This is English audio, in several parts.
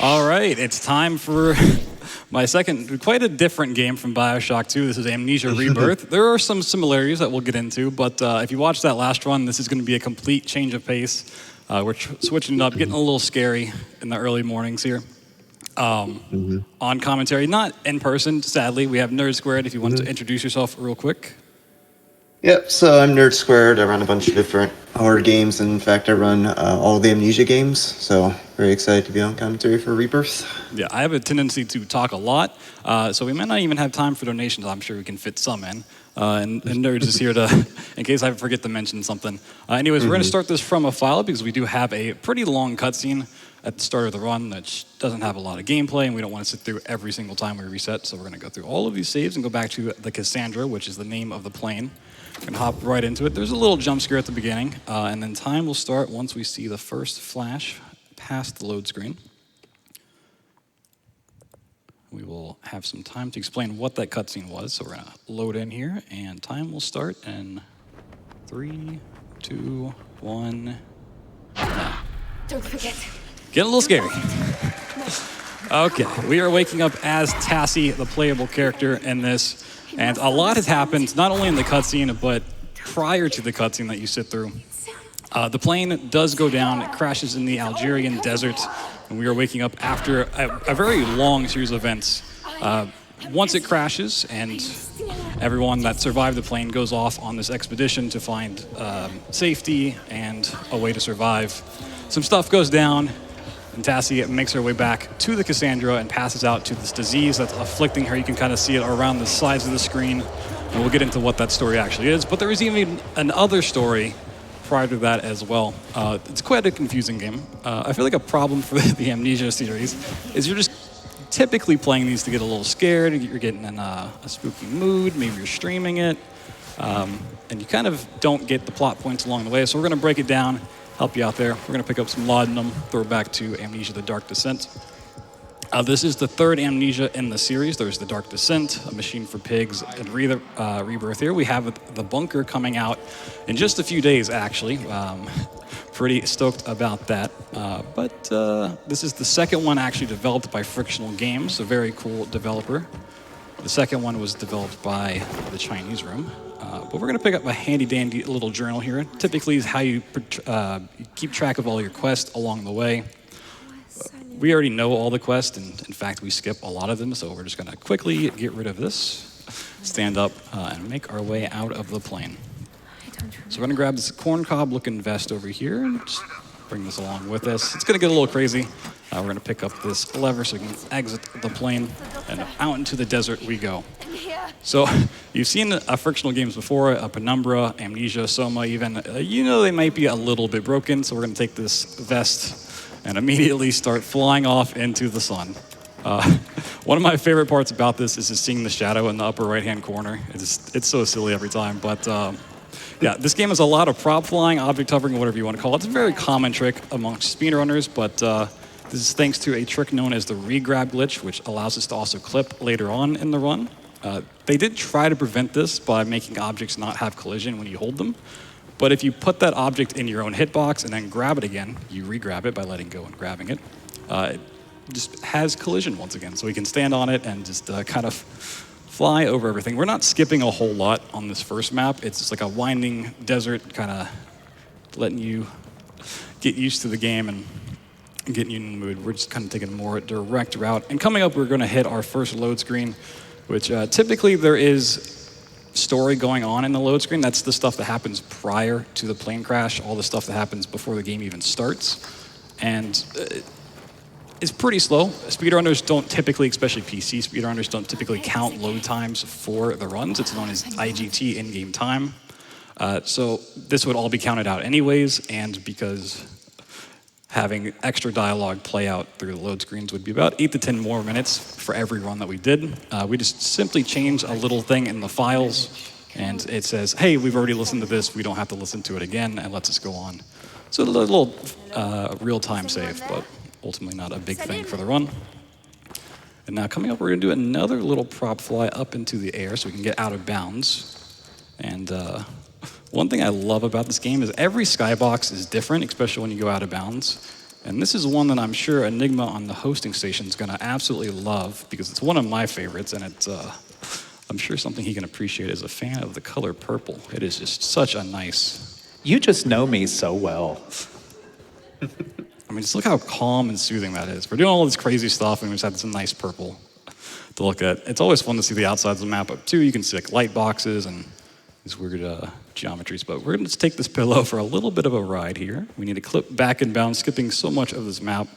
All right, it's time for my second, quite a different game from BioShock 2. This is Amnesia Rebirth. There are some similarities that we'll get into, but if you watched that last run, this is going to be a complete change of pace. We're switching it up, getting a little scary in the early mornings here. On commentary, not in person, sadly. We have Nerd Squared, if you want to introduce yourself real quick. Yep, so I'm Nerd Squared. I run a bunch of different horror games. In fact, I run all the Amnesia games, so very excited to be on commentary for Rebirth. Yeah, I have a tendency to talk a lot, so we might not even have time for donations. I'm sure we can fit some in. And Nerds is here to, in case I forget to mention something. Anyways, we're going to start this from a file because we do have a pretty long cutscene at the start of the run that doesn't have a lot of gameplay, and we don't want to sit through every single time we reset. So we're going to go through all of these saves and go back to the Cassandra, which is the name of the plane. We're going to hop right into it. There's a little jump scare at the beginning, and then time will start once we see the first flash past the load screen. We will have some time to explain what that cutscene was. So we're going to load in here, and time will start in 3, 2, 1. Now. Don't forget. Getting a little scary. Okay, we are waking up as Tassie, the playable character in this. And a lot has happened, not only in the cutscene, but prior to the cutscene that you sit through. The plane does go down, it crashes in the Algerian desert, and we are waking up after a very long series of events. Once it crashes, and everyone that survived the plane goes off on this expedition to find safety and a way to survive. Some stuff goes down, and Tassie makes her way back to the Cassandra and passes out to this disease that's afflicting her. You can kind of see it around the sides of the screen, and we'll get into what that story actually is. But there is even another story prior to that as well. It's quite a confusing game. I feel like a problem for the Amnesia series is you're just typically playing these to get a little scared, you're getting in a spooky mood, maybe you're streaming it, and you kind of don't get the plot points along the way. So we're going to break it down, help you out there. We're going to pick up some laudanum, throw it back to Amnesia: The Dark Descent. This is the third Amnesia in the series. There's The Dark Descent, A Machine for Pigs, and Rebirth here. We have the bunker coming out in just a few days, actually. Pretty stoked about that. But this is the second one actually developed by Frictional Games, a very cool developer. The second one was developed by the Chinese Room. But we're going to pick up a handy-dandy little journal here. Typically is how you keep track of all your quests along the way. We already know all the quests, and in fact, we skip a lot of them, so we're just going to quickly get rid of this, stand up, and make our way out of the plane. So we're going to grab this corncob-looking vest over here and just bring this along with us. It's going to get a little crazy. We're going to pick up this lever so we can exit the plane, and out into the desert we go. So you've seen Frictional Games before, Penumbra, Amnesia, Soma even. You know they might be a little bit broken, so we're going to take this vest and immediately start flying off into the sun. One of my favorite parts about this is just seeing the shadow in the upper right-hand corner. It's so silly every time, but yeah, this game has a lot of prop flying, object hovering, whatever you want to call it. It's a very common trick amongst speedrunners, but this is thanks to a trick known as the regrab glitch, which allows us to also clip later on in the run. They did try to prevent this by making objects not have collision when you hold them. But if you put that object in your own hitbox and then grab it again, you re-grab it by letting go and grabbing it, it just has collision once again. So we can stand on it and just kind of fly over everything. We're not skipping a whole lot on this first map. It's just like a winding desert, kind of letting you get used to the game and getting you in the mood. We're just kind of taking a more direct route. And coming up, we're going to hit our first load screen, which typically there is story going on in the load screen. That's the stuff that happens prior to the plane crash, all the stuff that happens before the game even starts. And it's pretty slow. Speedrunners don't typically, especially PC speedrunners, don't typically count load times for the runs. It's known as IGT, in-game time. So this would all be counted out anyways, and because having extra dialogue play out through the load screens would be about 8 to 10 more minutes for every run that we did. We just simply change a little thing in the files, and it says, hey, we've already listened to this, we don't have to listen to it again, and lets us go on. So a little real-time save, but ultimately not a big thing for the run. And now coming up, we're gonna do another little prop fly up into the air so we can get out of bounds. And one thing I love about this game is every skybox is different, especially when you go out of bounds. And this is one that I'm sure Enigma on the hosting station is going to absolutely love because it's one of my favorites, and it's I'm sure something he can appreciate as a fan of the color purple. It is just such a nice... You just know me so well. I mean, just look how calm and soothing that is. We're doing all this crazy stuff, and we just have this nice purple to look at. It's always fun to see the outsides of the map up too. You can see like light boxes and these weird geometries, but we're going to take this pillow for a little bit of a ride here. We need to clip back and bound, skipping so much of this map.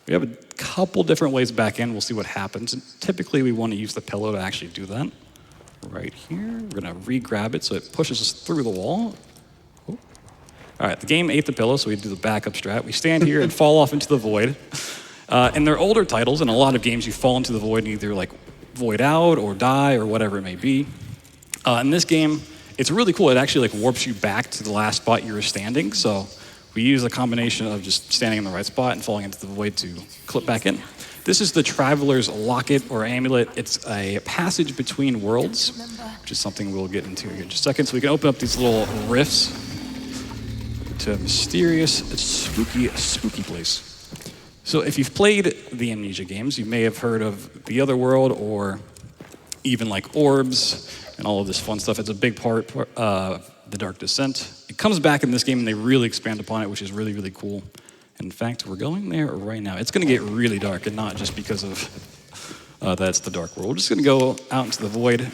We have a couple different ways back in. We'll see what happens. And typically, we want to use the pillow to actually do that. Right here, we're going to re-grab it so it pushes us through the wall. Oh. All right, the game ate the pillow, so we do the backup strat. We stand here and fall off into the void. In their older titles, in a lot of games, you fall into the void and either like void out or die or whatever it may be. In this game, it's really cool. It actually like warps you back to the last spot you were standing. So we use a combination of just standing in the right spot and falling into the void to clip back in. This is the Traveler's Locket or Amulet. It's a passage between worlds, which is something we'll get into here in just a second. So we can open up these little rifts to a mysterious, spooky place. So if you've played the Amnesia games, you may have heard of the Other World or even like orbs and all of this fun stuff. It's a big part of the Dark Descent. It comes back in this game and they really expand upon it, which is really, really cool. In fact, we're going there right now. It's going to get really dark, and not just because of that's the dark world. We're just going to go out into the void.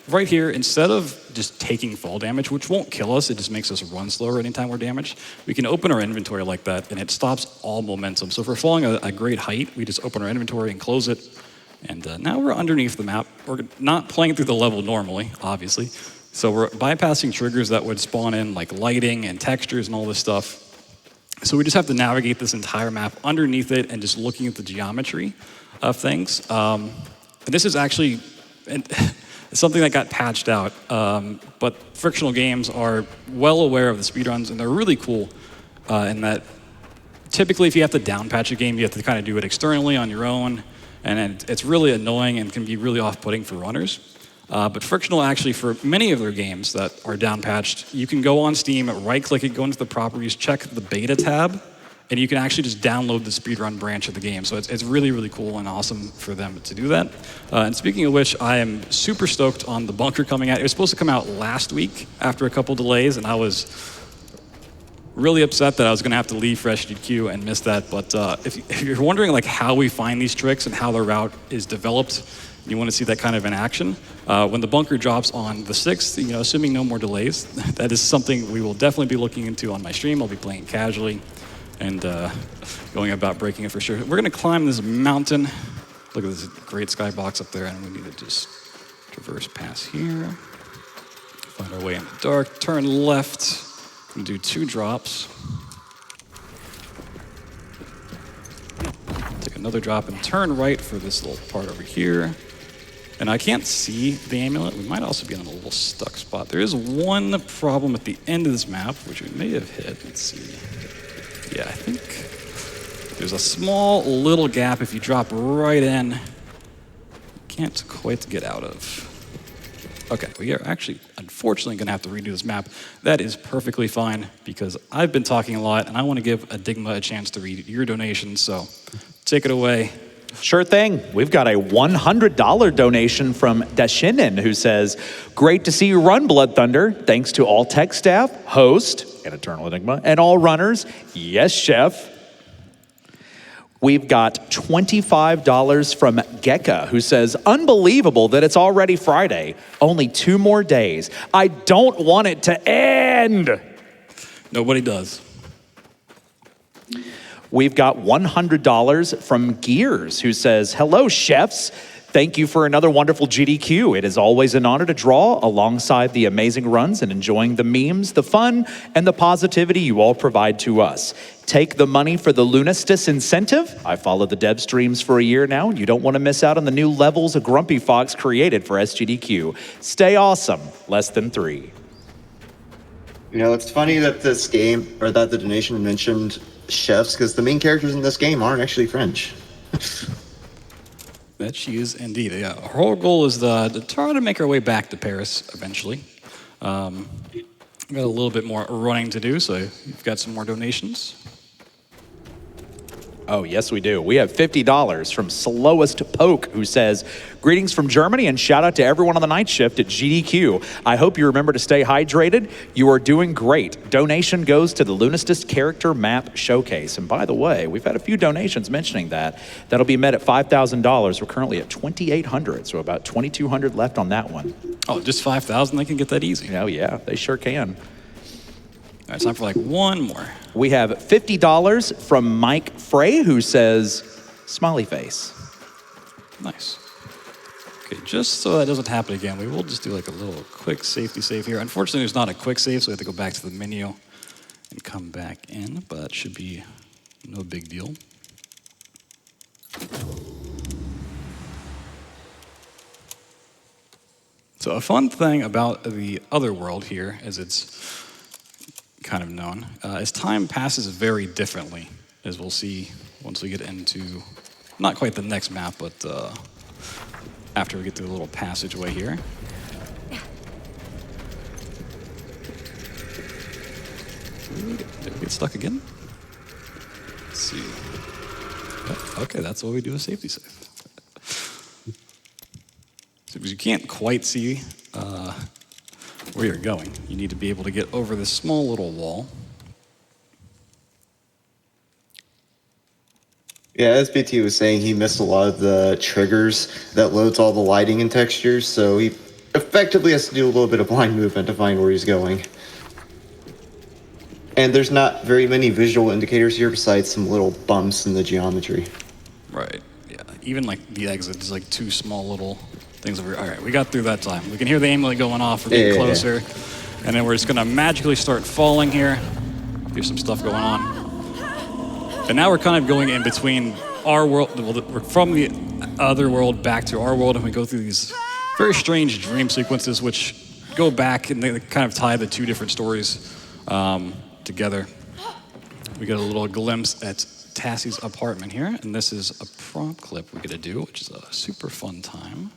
Right here, instead of just taking fall damage, which won't kill us, it just makes us run slower anytime we're damaged, we can open our inventory like that, and it stops all momentum. So if we're falling a great height, we just open our inventory and close it. And now we're underneath the map. We're not playing through the level normally, obviously. So we're bypassing triggers that would spawn in like lighting and textures and all this stuff. So we just have to navigate this entire map underneath it and just looking at the geometry of things. And this is actually something that got patched out. But frictional games are well aware of the speedruns, and they're really cool in that typically if you have to down patch a game, you have to kind of do it externally on your own. And it's really annoying and can be really off-putting for runners. But Frictional actually, for many of their games that are down-patched, you can go on Steam, right-click it, go into the properties, check the beta tab, and you can actually just download the speedrun branch of the game. So it's really, really cool and awesome for them to do that. And speaking of which, I am super stoked on the bunker coming out. It was supposed to come out last week after a couple delays, and I was really upset that I was going to have to leave for SGQ and miss that. But if you're wondering like how we find these tricks and how the route is developed, you want to see that kind of in action. When the bunker drops on the 6th, assuming no more delays, that is something we will definitely be looking into on my stream. I'll be playing casually and going about breaking it for sure. We're going to climb this mountain. Look at this great skybox up there, and we need to just traverse past here. Find our way in the dark, turn left, and do 2 drops. Take another drop and turn right for this little part over here. And I can't see the amulet. We might also be in a little stuck spot. There is one problem at the end of this map, which we may have hit. Let's see. Yeah, I think there's a small little gap if you drop right in. You can't quite get out of. Okay, we are actually, unfortunately, going to have to redo this map. That is perfectly fine, because I've been talking a lot, and I want to give Enigma a chance to read your donations, so take it away. Sure thing. We've got a $100 donation from Dashinin, who says, "Great to see you run Blood Thunder. Thanks to all tech staff, host, AnEternalEnigma, and all runners. Yes, chef." We've got $25 from Gekka, who says, "Unbelievable that it's already Friday. Only 2 more days. I don't want it to end." Nobody does. We've got $100 from Gears, who says, "Hello, chefs. Thank you for another wonderful GDQ. It is always an honor to draw alongside the amazing runs and enjoying the memes, the fun, and the positivity you all provide to us. Take the money for the Lunistis incentive. I followed the dev streams for a year now, and you don't want to miss out on the new levels a Grumpy Fox created for SGDQ. Stay awesome. Less than 3. It's funny that this game, or that the donation mentioned chefs, because the main characters in this game aren't actually French. That she is indeed. Yeah, our whole goal is to try to make our way back to Paris eventually. We've got a little bit more running to do, so you've got some more donations. Oh, yes, we do. We have $50 from Slowest Poke, who says, greetings from Germany and shout out to everyone on the night shift at GDQ. I hope you remember to stay hydrated. You are doing great. Donation goes to the Lunistus Character Map Showcase. And by the way, we've had a few donations mentioning that. That'll be met at $5,000. We're currently at $2,800, so about $2,200 left on that one. Oh, just 5,000? They can get that easy. Oh, yeah, they sure can. All right, it's time for like one more. We have $50 from Mike Frey, who says, smiley face. Nice. Okay, just so that doesn't happen again, we will just do like a little quick safety save here. Unfortunately, there's not a quick save, so we have to go back to the menu and come back in, but it should be no big deal. So a fun thing about the other world here, as it's kind of known, is time passes very differently, as we'll see once we get into, not quite the next map, but after we get through the little passageway here. Did we get stuck again? Let's see. Oh, okay, that's why we do a safety save. So, because you can't quite see where you're going, you need to be able to get over this small little wall. Yeah, as BT was saying, he missed a lot of the triggers that loads all the lighting and textures, so he effectively has to do a little bit of blind movement to find where he's going. And there's not very many visual indicators here besides some little bumps in the geometry. Right, yeah. Even like the exit is like two small little things over here. All right, we got through that time. We can hear the aimlet going off, we're getting closer. And then we're just gonna magically start falling here. There's some stuff going on. And now we're kind of going in between our world, well, we're from the other world back to our world, and we go through these very strange dream sequences which go back and they kind of tie the two different stories together. We get a little glimpse at Tassie's apartment here, and this is a prompt clip we get to do, which is a super fun time.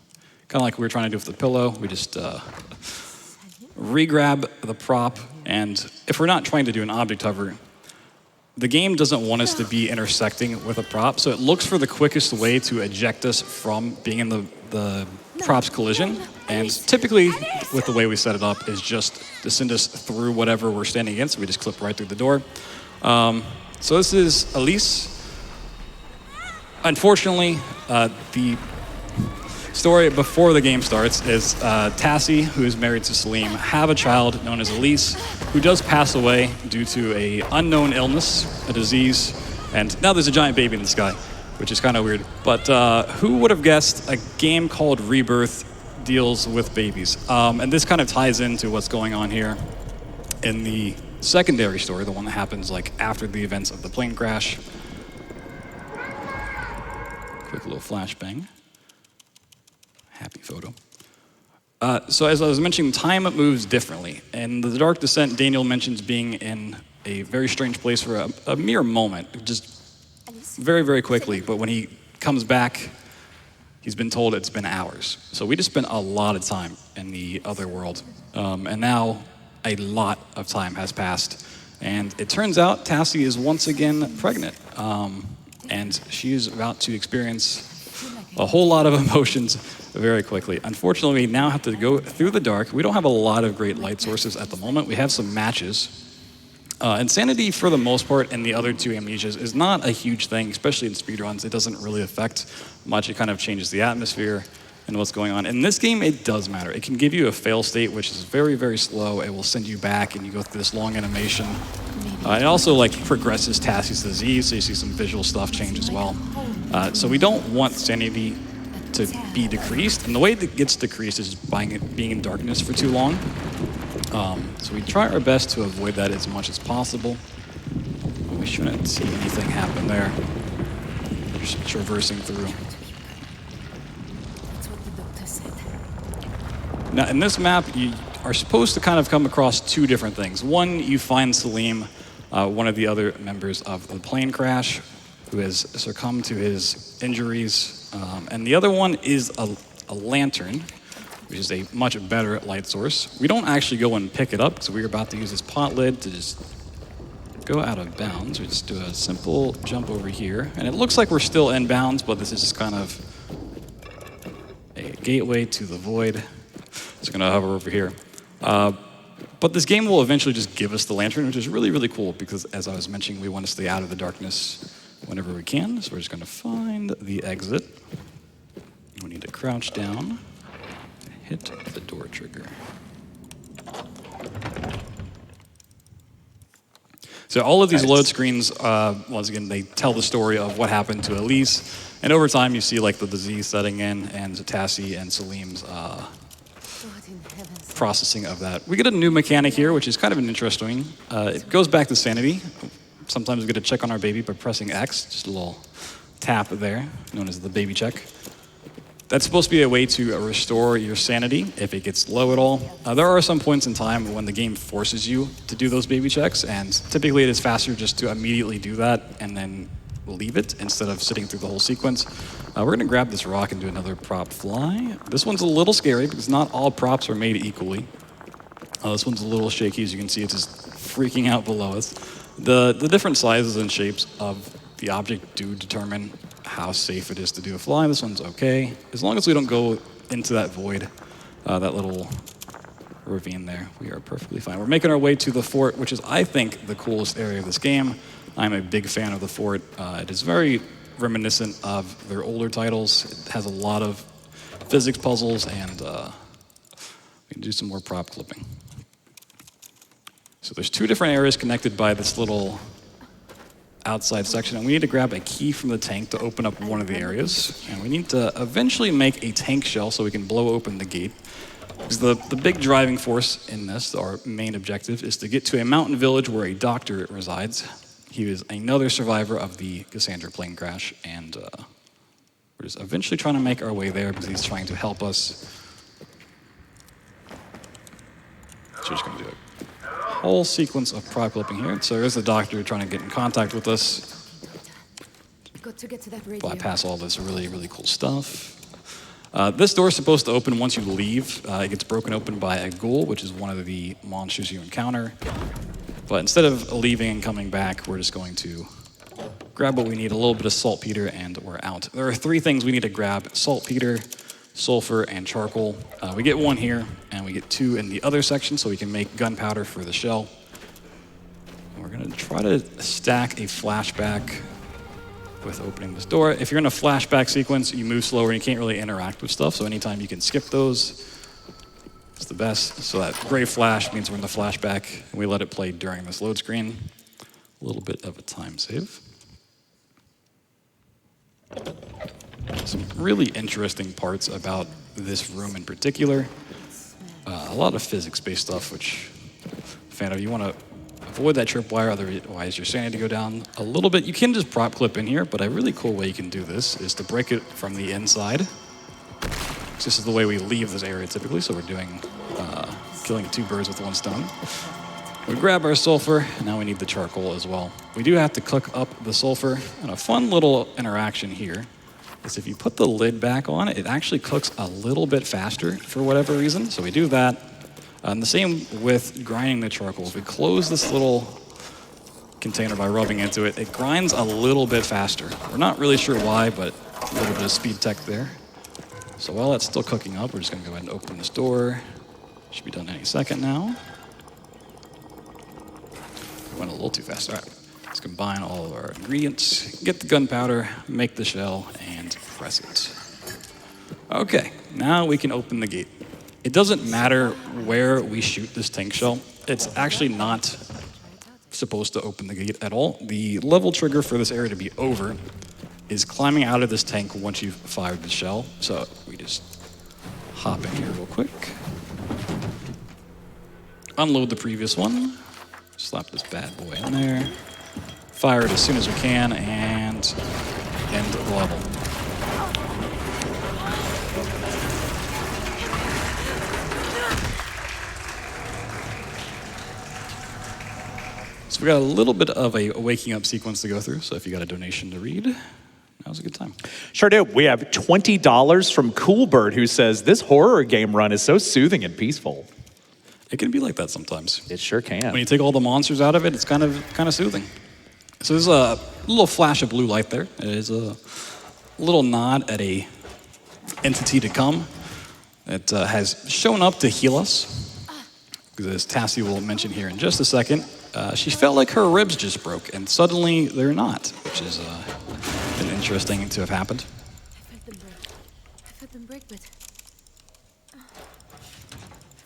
Kind of like we were trying to do with the pillow. We just re-grab the prop, and if we're not trying to do an object hover, the game doesn't want us to be intersecting with a prop, so it looks for the quickest way to eject us from being in the prop's collision. And typically, with the way we set it up, is just to send us through whatever we're standing against. We just clip right through the door. So this is Elise. Unfortunately, the story before the game starts is Tassie, who is married to Salim, have a child known as Elise, who does pass away due to a unknown illness, a disease, and now there's a giant baby in the sky, which is kind of weird. But who would have guessed a game called Rebirth deals with babies? And this kind of ties into what's going on here in the secondary story, the one that happens like after the events of the plane crash. Quick little flashbang. Happy photo. So as I was mentioning, time moves differently. In The Dark Descent, Daniel mentions being in a very strange place for a mere moment, just very, very quickly. But when he comes back, he's been told it's been hours. So we just spent a lot of time in the other world. And now a lot of time has passed. And it turns out Tassie is once again pregnant. And she is about to experience a whole lot of emotions very quickly. Unfortunately, we now have to go through the dark. We don't have a lot of great light sources at the moment. We have some matches. Insanity, for the most part, in the other two Amnesias is not a huge thing, especially in speedruns. It doesn't really affect much. It kind of changes the atmosphere and what's going on. In this game, it does matter. It can give you a fail state, which is very, very slow. It will send you back, and you go through this long animation. It also like progresses Tassie's disease, so you see some visual stuff change as well. So we don't want sanity to be decreased, and the way that gets decreased is by being in darkness for too long. So we try our best to avoid that as much as possible. We shouldn't see anything happen there. Just traversing through. That's what the doctor said. Now, in this map, you are supposed to kind of come across two different things. One, you find Salim, one of the other members of the plane crash, who has succumbed to his injuries. And the other one is a lantern, which is a much better light source. We don't actually go and pick it up, because we're about to use this pot lid to just go out of bounds, we just do a simple jump over here. And it looks like we're still in bounds, but this is just kind of a gateway to the void. Just gonna hover over here. But this game will eventually just give us the lantern, which is really, really cool because, as I was mentioning, we want to stay out of the darkness whenever we can. So we're just gonna find the exit. We need to crouch down, hit the door trigger. So all of these load screens, once again, they tell the story of what happened to Elise. And over time, you see like the disease setting in and Tassie and Salim's processing of that. We get a new mechanic here, which is kind of an interesting. It goes back to sanity. Sometimes we get to check on our baby by pressing X, just a little tap there, known as the baby check. That's supposed to be a way to restore your sanity if it gets low at all. There are some points in time when the game forces you to do those baby checks, and typically it is faster just to immediately do that and then leave it instead of sitting through the whole sequence. We're gonna grab this rock and do another prop fly. This one's a little scary because not all props are made equally. This one's a little shaky, as you can see, it's just freaking out below us. The different sizes and shapes of the object do determine how safe it is to do a fly. This one's okay. As long as we don't go into that void, that little ravine there, we are perfectly fine. We're making our way to the fort, which is, I think, the coolest area of this game. I'm a big fan of the fort. It is very reminiscent of their older titles. It has a lot of physics puzzles, and we can do some more prop clipping. So there's two different areas connected by this little outside section, and we need to grab a key from the tank to open up one of the areas. And we need to eventually make a tank shell so we can blow open the gate. Because the big driving force in this, our main objective, is to get to a mountain village where a doctor resides. He was another survivor of the Cassandra plane crash, and we're just eventually trying to make our way there because he's trying to help us. So we're just gonna do a whole sequence of prop clipping here. So there's the doctor trying to get in contact with us. Got to get to that radio. Bypass all this really, really cool stuff. This door is supposed to open once you leave. It gets broken open by a ghoul, which is one of the monsters you encounter. But instead of leaving and coming back, we're just going to grab what we need, a little bit of saltpeter, and we're out. There are three things we need to grab: saltpeter, sulfur, and charcoal. We get one here, and we get two in the other section, so we can make gunpowder for the shell. And we're gonna try to stack a flashback with opening this door. If you're in a flashback sequence, you move slower and you can't really interact with stuff, so anytime you can skip those, it's the best. So that gray flash means we're in the flashback, and we let it play during this load screen. A little bit of a time save. Some really interesting parts about this room in particular. A lot of physics-based stuff, which, fan of, you want to avoid that tripwire, otherwise your sanity go down a little bit. You can just prop clip in here, but a really cool way you can do this is to break it from the inside. This is the way we leave this area typically, so we're doing killing two birds with one stone. We grab our sulfur, and now we need the charcoal as well. We do have to cook up the sulfur, and a fun little interaction here is if you put the lid back on, it actually cooks a little bit faster for whatever reason, so we do that. And the same with grinding the charcoal. If we close this little container by rubbing into it, it grinds a little bit faster. We're not really sure why, but a little bit of speed tech there. So while that's still cooking up, we're just gonna go ahead and open this door. Should be done any second now. We went a little too fast. All right, let's combine all of our ingredients, get the gunpowder, make the shell, and press it. Okay, now we can open the gate. It doesn't matter where we shoot this tank shell. It's actually not supposed to open the gate at all. The level trigger for this area to be over is climbing out of this tank once you've fired the shell. So we just hop in here real quick. Unload the previous one. Slap this bad boy in there. Fire it as soon as we can, and end the level. So we got a little bit of a waking up sequence to go through, so if you got a donation to read, now's a good time. Sure do. We have $20 from Coolbird, who says, this horror game run is so soothing and peaceful. It can be like that sometimes. It sure can. When you take all the monsters out of it, it's kind of soothing. So there's a little flash of blue light there. It is a little nod at a entity to come that has shown up to heal us. As Tassie will mention here in just a second, she felt like her ribs just broke, and suddenly they're not, which is been interesting to have happened. I felt them break, but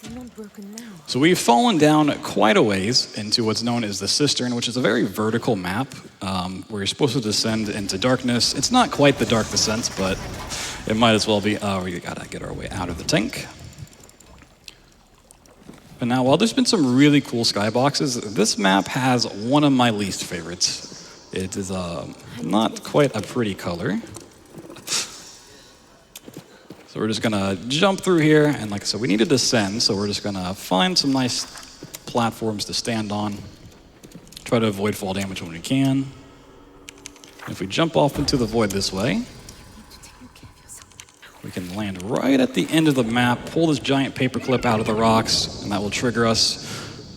they're not broken now. So we've fallen down quite a ways into what's known as the Cistern, which is a very vertical map where you're supposed to descend into darkness. It's not quite the Dark Descent, but it might as well be. We gotta get our way out of the tank. But now, while there's been some really cool skyboxes, this map has one of my least favorites. It is not quite a pretty color. So we're just gonna jump through here, and like I said, we need to descend, so we're just gonna find some nice platforms to stand on. Try to avoid fall damage when we can. And if we jump off into the void this way, we can land right at the end of the map, pull this giant paperclip out of the rocks, and that will trigger us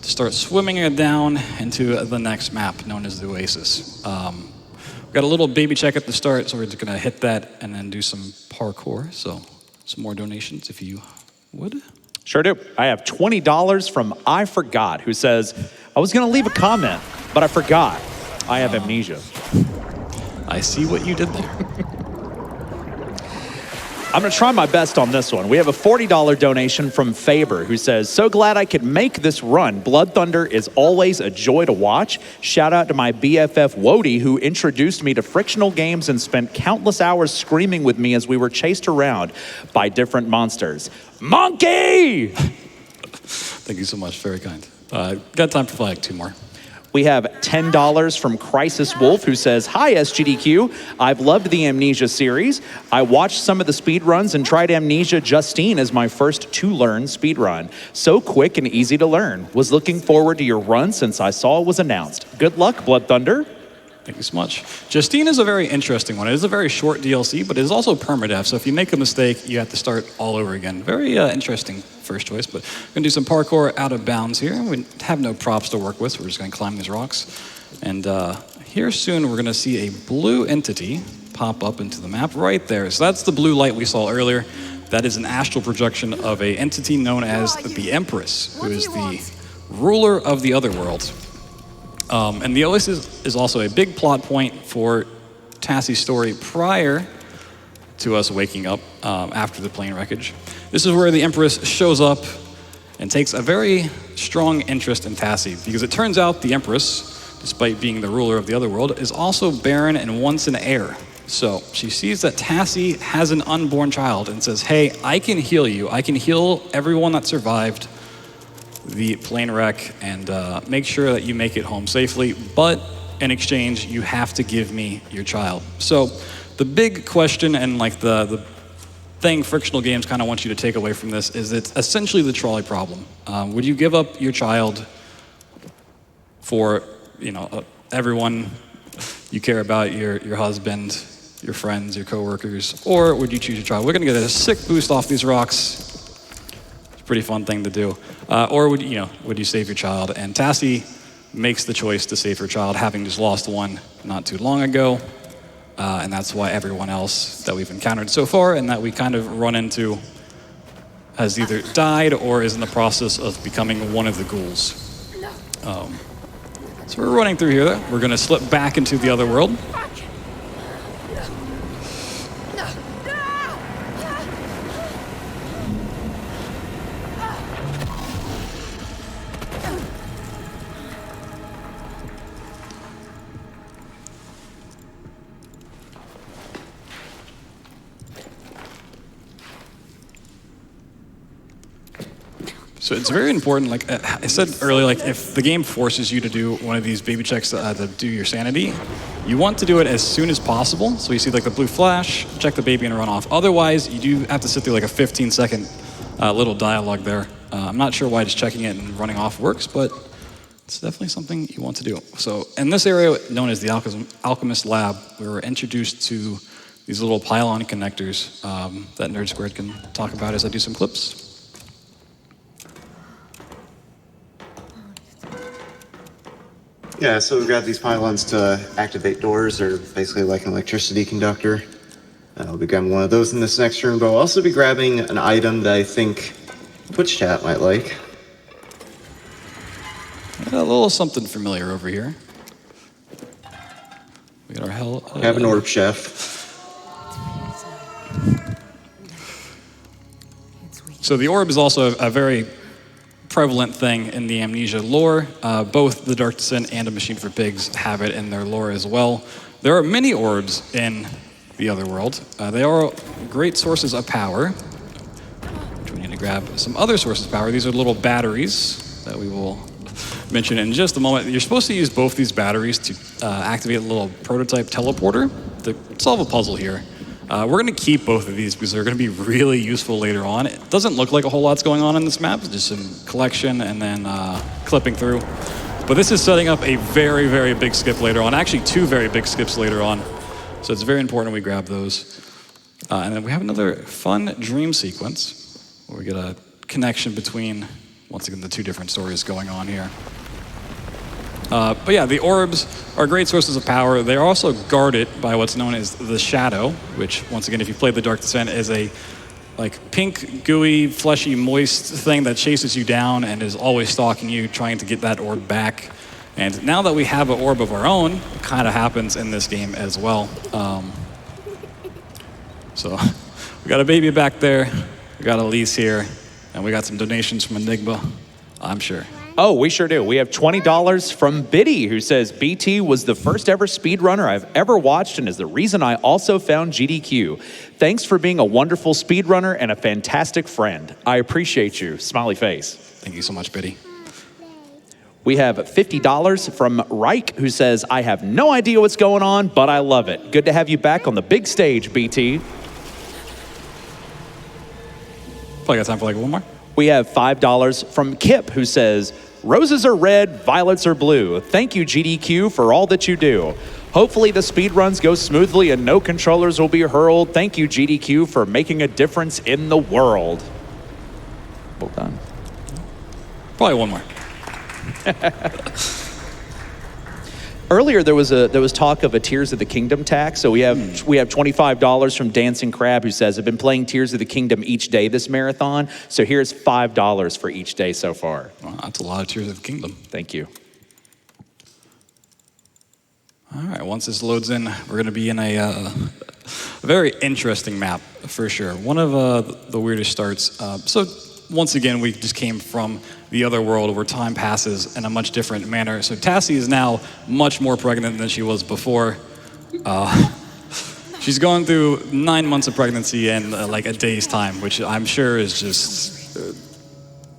to start swimming it down into the next map, known as the Oasis. We've got a little baby check at the start, so we're just gonna hit that and then do some parkour. So some more donations if you would. Sure do. I have $20 from I Forgot, who says, I was going to leave a comment, but I forgot. I have amnesia. I see what you did there. I'm going to try my best on this one. We have a $40 donation from Faber, who says, so glad I could make this run. Blood Thunder is always a joy to watch. Shout out to my BFF Wody, who introduced me to frictional games and spent countless hours screaming with me as we were chased around by different monsters. Monkey! Thank you so much, very kind. Got time for like 2 more. We have $10 from Crisis Wolf, who says, hi, SGDQ. I've loved the Amnesia series. I watched some of the speedruns and tried Amnesia Justine as my first to-learn speedrun. So quick and easy to learn. Was looking forward to your run since I saw it was announced. Good luck, Blood Thunder. Thank you so much. Justine is a very interesting one. It is a very short DLC, but it is also permadeath, so if you make a mistake, you have to start all over again. Very interesting first choice, but we're gonna do some parkour out of bounds here. We have no props to work with, so we're just gonna climb these rocks. And here soon, we're gonna see a blue entity pop up into the map right there. So that's the blue light we saw earlier. That is an astral projection of an entity known as the Empress, who is the ruler of the other world. And the Oasis is also a big plot point for Tassie's story prior to us waking up after the plane wreckage. This is where the Empress shows up and takes a very strong interest in Tassie, because it turns out the Empress, despite being the ruler of the other world, is also barren and wants an heir. So she sees that Tassie has an unborn child and says, hey, I can heal you. I can heal everyone that survived the plane wreck and make sure that you make it home safely, but in exchange, you have to give me your child. So the big question and like the thing frictional games kind of want you to take away from this is it's essentially the trolley problem. Would you give up your child for, everyone you care about, your husband, your friends, your coworkers, or would you choose your child? We're gonna get a sick boost off these rocks. Pretty fun thing to do. Or would you save your child? And Tassie makes the choice to save her child, having just lost one not too long ago. And that's why everyone else that we've encountered so far and that we kind of run into has either died or is in the process of becoming one of the ghouls. So we're running through here. We're gonna slip back into the other world. So it's very important, like I said earlier, like if the game forces you to do one of these baby checks to do your sanity, you want to do it as soon as possible. So you see like the blue flash, check the baby and run off. Otherwise, you do have to sit through like a 15-second little dialogue there. I'm not sure why just checking it and running off works, but it's definitely something you want to do. So in this area known as the Alchemist Lab, we were introduced to these little pylon connectors that Nerd Squared can talk about as I do some clips. Yeah, so we grab these pylons to activate doors, or basically like an electricity conductor. I'll be grabbing one of those in this next room, but I'll also be grabbing an item that I think Twitch chat might like. A little something familiar over here. We got our hell. Have an orb chef. So the orb is also a very prevalent thing in the Amnesia lore. Both the Dark Descent and A Machine for Pigs have it in their lore as well. There are many orbs in the other world. They are great sources of power. We need to grab some other sources of power. These are little batteries that we will mention in just a moment. You're supposed to use both these batteries to activate a little prototype teleporter to solve a puzzle here. We're going to keep both of these because they're going to be really useful later on. It doesn't look like a whole lot's going on in this map. It's just some collection and then clipping through. But this is setting up a very, very big skip later on. Actually, two very big skips later on. So it's very important we grab those. And then we have another fun dream sequence where we get a connection between, once again, the two different stories going on here. But yeah, the orbs are great sources of power. They are also guarded by what's known as the Shadow, which, once again, if you played the Dark Descent, is a like pink, gooey, fleshy, moist thing that chases you down and is always stalking you, trying to get that orb back. And now that we have an orb of our own, it kind of happens in this game as well. So we got a baby back there, we got Elise here, and we got some donations from Enigma, I'm sure. Oh, we sure do. We have $20 from Biddy, who says, BT was the first ever speedrunner I've ever watched and is the reason I also found GDQ. Thanks for being a wonderful speedrunner and a fantastic friend. I appreciate you. Smiley face. Thank you so much, Biddy. We have $50 from Reich, who says, I have no idea what's going on, but I love it. Good to have you back on the big stage, BT. Probably got time for like one more. We have $5 from Kip, who says, roses are red, violets are blue. Thank you, GDQ, for all that you do. Hopefully the speedruns go smoothly and no controllers will be hurled. Thank you, GDQ, for making a difference in the world. Well done. Probably one more. Earlier, there was talk of a Tears of the Kingdom tax. So we have $25 from Dancing Crab, who says, I've been playing Tears of the Kingdom each day this marathon. So here's $5 for each day so far. Well, that's a lot of Tears of the Kingdom. Thank you. All right, once this loads in, we're going to be in a very interesting map, for sure. One of the weirdest starts. So once again, we just came from the other world where time passes in a much different manner. So Tassie is now much more pregnant than she was before. She's going through 9 months of pregnancy in like a day's time, which I'm sure is just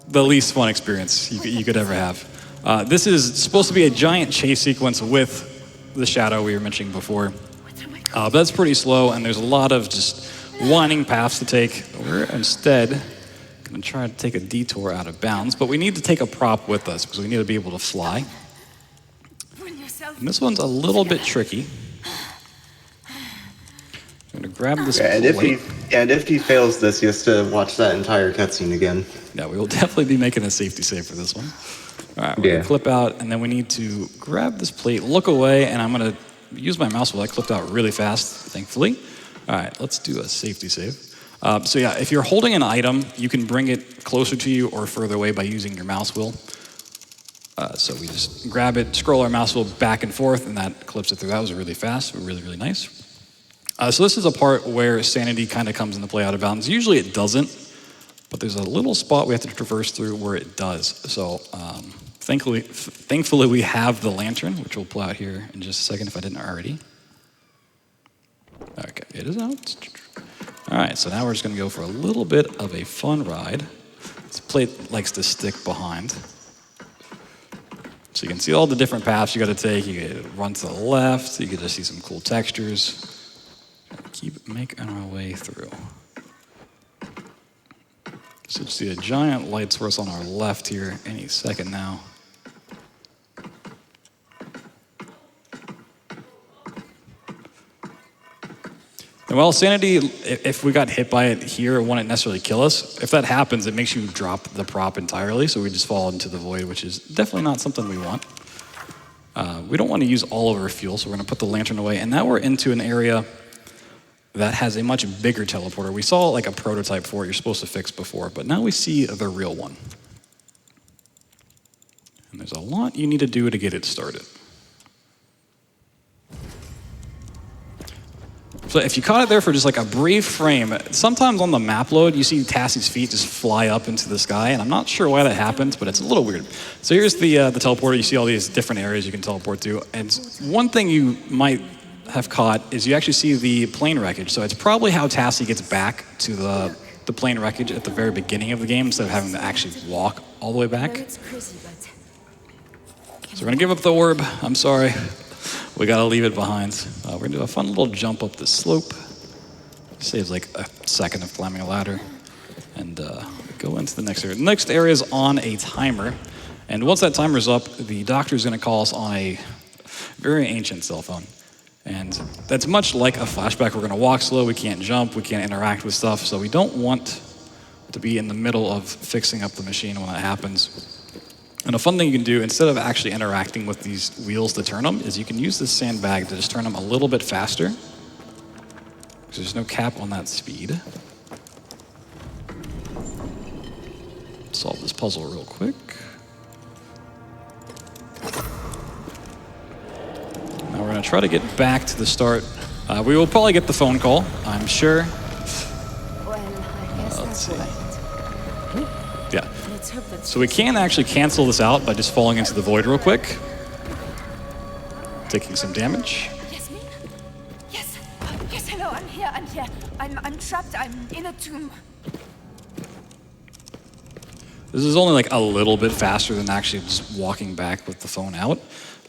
the least fun experience you could ever have. This is supposed to be a giant chase sequence with the Shadow we were mentioning before. But that's pretty slow, and there's a lot of just winding paths to take. We're instead going to try to take a detour out of bounds, but we need to take a prop with us because we need to be able to fly. And this one's a little bit tricky. I'm going to grab this and if he fails this, he has to watch that entire cutscene again. Yeah, we will definitely be making a safety save for this one. All right, we're going to clip out, and then we need to grab this plate, look away, and I'm going to use my mouse wheel. I clipped out really fast, thankfully. All right, let's do a safety save. So yeah, if you're holding an item, you can bring it closer to you or further away by using your mouse wheel. So we just grab it, scroll our mouse wheel back and forth, and that clips it through. That was really fast, really, really nice. So this is a part where sanity kind of comes into play out of bounds. Usually it doesn't, but there's a little spot we have to traverse through where it does. So thankfully we have the lantern, which we'll pull out here in just a second if I didn't already. Okay, it is out. All right, so now we're just going to go for a little bit of a fun ride. This plate likes to stick behind. So you can see all the different paths you got to take. You can run to the left. You can just see some cool textures. Keep making our way through. So you see a giant light source on our left here any second now. And while sanity, if we got hit by it here, it wouldn't necessarily kill us. If that happens, it makes you drop the prop entirely, so we just fall into the void, which is definitely not something we want. We don't want to use all of our fuel, so we're going to put the lantern away. And now we're into an area that has a much bigger teleporter. We saw like a prototype for it you're supposed to fix before, but now we see the real one. And there's a lot you need to do to get it started. So if you caught it there for just like a brief frame, sometimes on the map load, you see Tassie's feet just fly up into the sky, and I'm not sure why that happens, but it's a little weird. So here's the teleporter. You see all these different areas you can teleport to, and one thing you might have caught is you actually see the plane wreckage. So it's probably how Tassie gets back to the plane wreckage at the very beginning of the game instead of having to actually walk all the way back. It's crazy, but So we're gonna give up the orb. I'm sorry. We gotta leave it behind. We're gonna do a fun little jump up this slope. Saves like a second of climbing a ladder. And go into the next area. The next area is on a timer. And once that timer's up, the doctor's gonna call us on a very ancient cell phone. And that's much like a flashback. We're gonna walk slow, we can't jump, we can't interact with stuff, so we don't want to be in the middle of fixing up the machine when that happens. And a fun thing you can do, instead of actually interacting with these wheels to turn them, is you can use this sandbag to just turn them a little bit faster. Because there's no cap on that speed. Solve this puzzle real quick. Now we're gonna try to get back to the start. We will probably get the phone call, I'm sure. well, I guess Let's that's see. right. Yeah. Let's hope that's So we can actually cancel this out by just falling into the void real quick. Taking some damage. Yasmin? Yes. Yes, hello, I'm here. I'm trapped. I'm in a tomb. This is only like a little bit faster than actually just walking back with the phone out,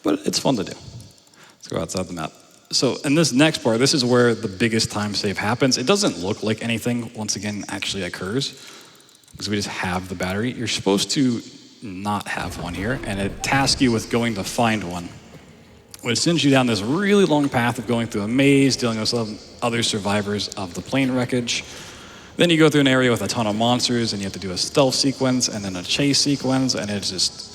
but it's fun to do. Let's go outside the map. So in this next part, this is where the biggest time save happens. It doesn't look like anything, once again, actually occurs, because we just have the battery. You're supposed to not have one here, and it tasks you with going to find one, which sends you down this really long path of going through a maze, dealing with some other survivors of the plane wreckage. Then you go through an area with a ton of monsters, and you have to do a stealth sequence, and then a chase sequence, and it's just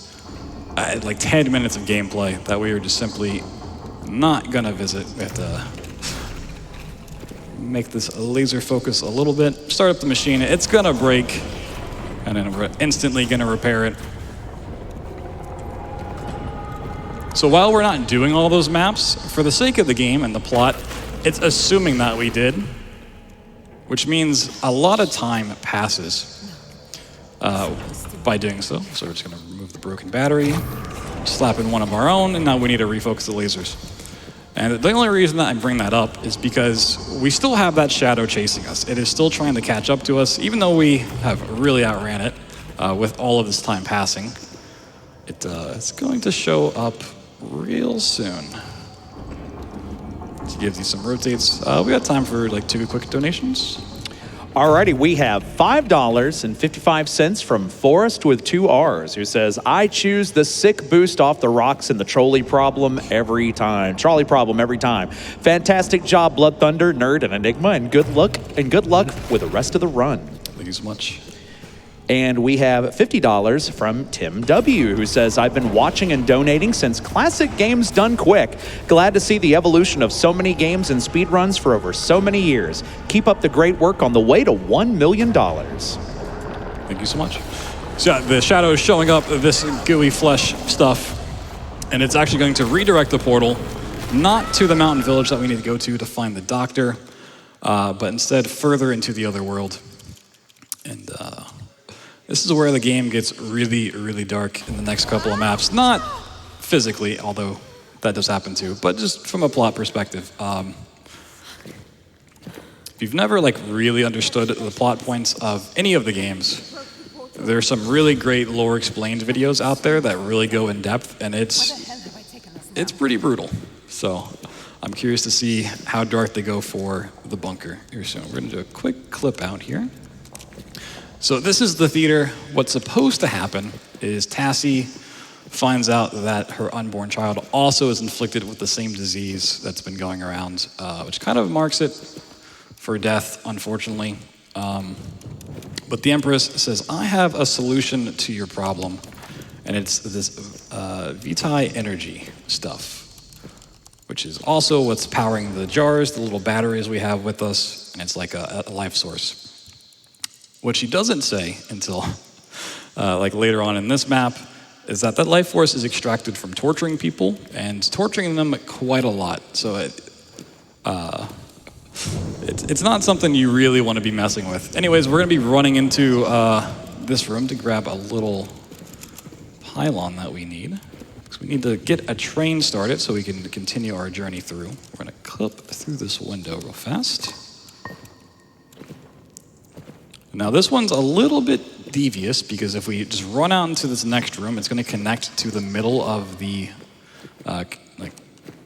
like 10 minutes of gameplay that we are just simply not gonna visit. We have to make this laser focus a little bit, start up the machine, it's gonna break, and then we're instantly gonna repair it. So while we're not doing all those maps, for the sake of the game and the plot, it's assuming that we did, which means a lot of time passes by doing so. So we're just gonna remove the broken battery, slap in one of our own, and now we need to refocus the lasers. And the only reason that I bring that up is because we still have that shadow chasing us. It is still trying to catch up to us, even though we have really outran it with all of this time passing. It's going to show up real soon. To give you some rotates. We got time for like 2 quick donations. Alrighty, we have $5.55 from Forrest with 2 R's, who says, I choose the sick boost off the rocks and the trolley problem every time. Trolley problem every time. Fantastic job, Blood Thunder, Nerd, and Enigma, and good luck with the rest of the run. Thank you so much. And we have $50 from Tim W., who says, I've been watching and donating since classic games done quick. Glad to see the evolution of so many games and speedruns for over so many years. Keep up the great work on the way to $1 million. Thank you so much. So yeah, the shadow is showing up, this gooey flesh stuff, and it's actually going to redirect the portal, not to the mountain village that we need to go to find the doctor, but instead further into the other world. And this is where the game gets really, really dark in the next couple of maps. Not physically, although that does happen too, but just from a plot perspective. If you've never like really understood the plot points of any of the games, there are some really great lore explained videos out there that really go in depth, and it's pretty brutal. So I'm curious to see how dark they go for the bunker here soon. We're gonna do a quick clip out here. So this is the theater. What's supposed to happen is Tassie finds out that her unborn child also is inflicted with the same disease that's been going around, which kind of marks it for death, unfortunately. But the Empress says, I have a solution to your problem, and it's this Vitae energy. stuff, which is also what's powering the jars, the little batteries we have with us, and it's like a life source. What she doesn't say until like later on in this map is that life force is extracted from torturing people and torturing them quite a lot. So it's not something you really want to be messing with. Anyways, we're going to be running into this room to grab a little pylon that we need. So we need to get a train started so we can continue our journey through. We're going to clip through this window real fast. Now this one's a little bit devious because if we just run out into this next room, it's going to connect to the middle of the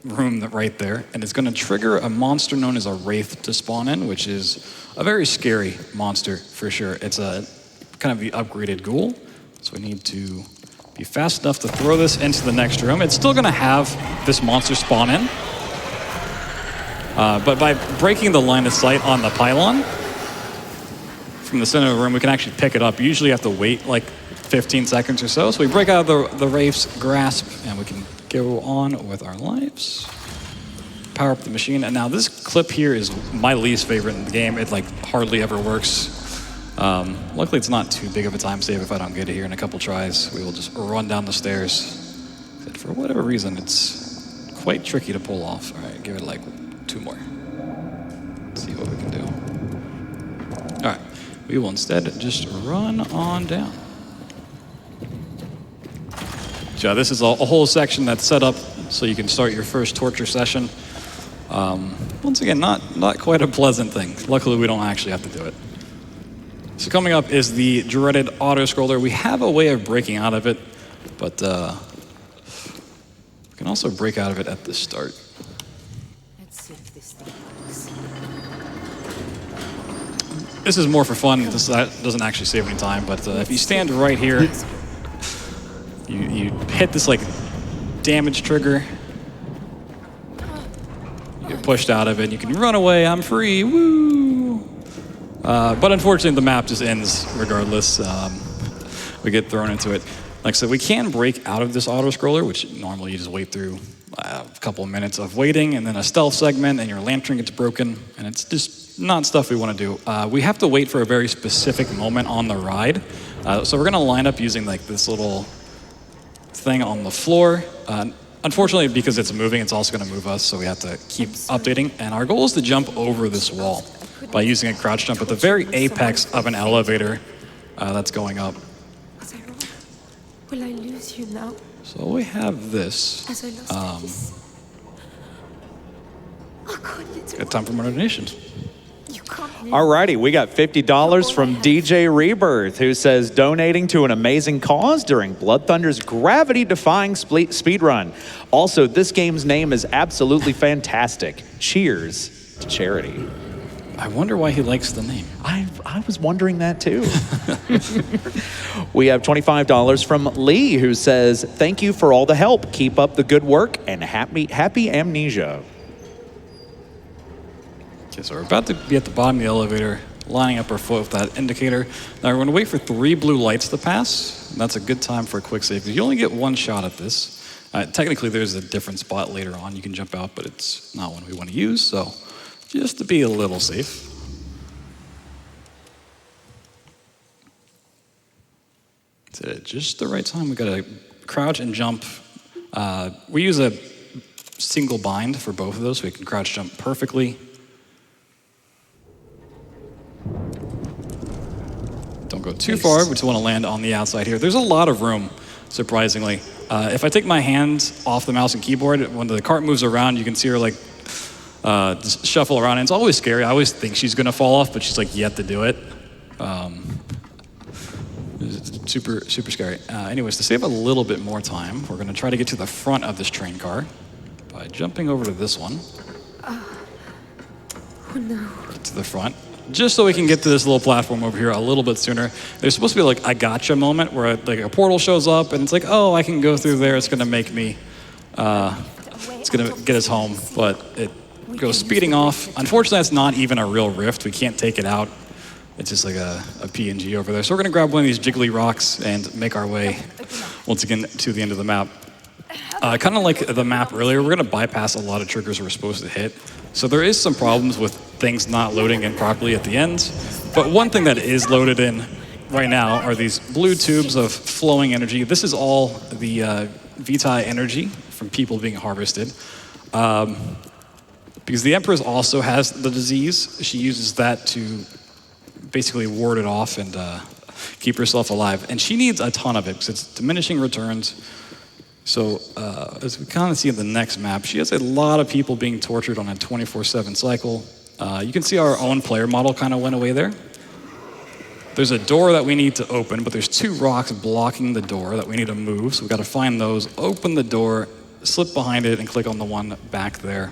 room right there, and it's going to trigger a monster known as a Wraith to spawn in, which is a very scary monster for sure. It's a kind of the upgraded ghoul, so we need to be fast enough to throw this into the next room. It's still going to have this monster spawn in, but by breaking the line of sight on the pylon from the center of the room, we can actually pick it up. You usually have to wait like 15 seconds or so. So we break out of the Wraith's grasp, and we can go on with our lives. Power up the machine. And now this clip here is my least favorite in the game. It like hardly ever works. Luckily it's not too big of a time save if I don't get it here in a couple tries. We will just run down the stairs. But for whatever reason, it's quite tricky to pull off. All right, give it like 2 more. Let's see what we can do. All right, we will instead just run on down. So this is a whole section that's set up so you can start your first torture session. Once again, not quite a pleasant thing. Luckily, we don't actually have to do it. So coming up is the dreaded auto-scroller. We have a way of breaking out of it, but we can also break out of it at the start. Let's see if this thing works. This is more for fun. This doesn't actually save any time, but if you stand right here, you hit this like damage trigger. You get pushed out of it. You can run away. I'm free. Woo! But unfortunately, the map just ends regardless. We get thrown into it. Like I said, we can break out of this auto-scroller, which normally you just wait through a couple of minutes of waiting, and then a stealth segment, and your lantern gets broken, and it's just not stuff we want to do. We have to wait for a very specific moment on the ride. So we're going to line up using like this little thing on the floor. Unfortunately, because it's moving, it's also going to move us, so we have to keep updating. And our goal is to jump over this wall by using a crouch jump at the very apex of an elevator that's going up. As I roll, will I lose you now? So we have this. As I lost this. Oh God, it's Got time for more donations. you can't. Alrighty, we got $50 from DJ Rebirth, who says donating to an amazing cause during Bloodthunder's gravity-defying speedrun. Also, this game's name is absolutely fantastic. Cheers to charity. I wonder why he likes the name. I was wondering that too. We have $25 from Lee, who says, thank you for all the help. Keep up the good work and happy Amnesia. Okay, so we're about to be at the bottom of the elevator, lining up our foot with that indicator. Now we're going to wait for 3 blue lights to pass. That's a good time for a quick save, because you only get 1 shot at this. Technically, there's a different spot later on. You can jump out, but it's not one we want to use, so just to be a little safe. It's at just the right time. We got to crouch and jump. We use a single bind for both of those, so we can crouch jump perfectly. Don't go too far. We just want to land on the outside here. There's a lot of room, surprisingly. If I take my hands off the mouse and keyboard, when the cart moves around, you can see her like just shuffle around. And it's always scary. I always think she's going to fall off, but she's like yet to do it. It's super, super scary. Anyways, to save a little bit more time, we're going to try to get to the front of this train car by jumping over to this one. Oh no. Get to the front. Just so we can get to this little platform over here a little bit sooner. There's supposed to be like a gotcha moment where like a portal shows up and it's like, oh, I can go through there. It's gonna make me, it's gonna get us home, but it goes speeding off. Unfortunately, that's not even a real rift. We can't take it out. It's just like a PNG over there. So we're gonna grab one of these jiggly rocks and make our way once again to the end of the map. Kind of like the map earlier, we're going to bypass a lot of triggers we're supposed to hit. So there is some problems with things not loading in properly at the end. But one thing that is loaded in right now are these blue tubes of flowing energy. This is all the Vitae energy from people being harvested. Because the Empress also has the disease. She uses that to basically ward it off and keep herself alive. And she needs a ton of it because it's diminishing returns. So as we kind of see in the next map, she has a lot of people being tortured on a 24/7 cycle. You can see our own player model kind of went away there. There's a door that we need to open, but there's 2 rocks blocking the door that we need to move. So we've got to find those, open the door, slip behind it, and click on the one back there.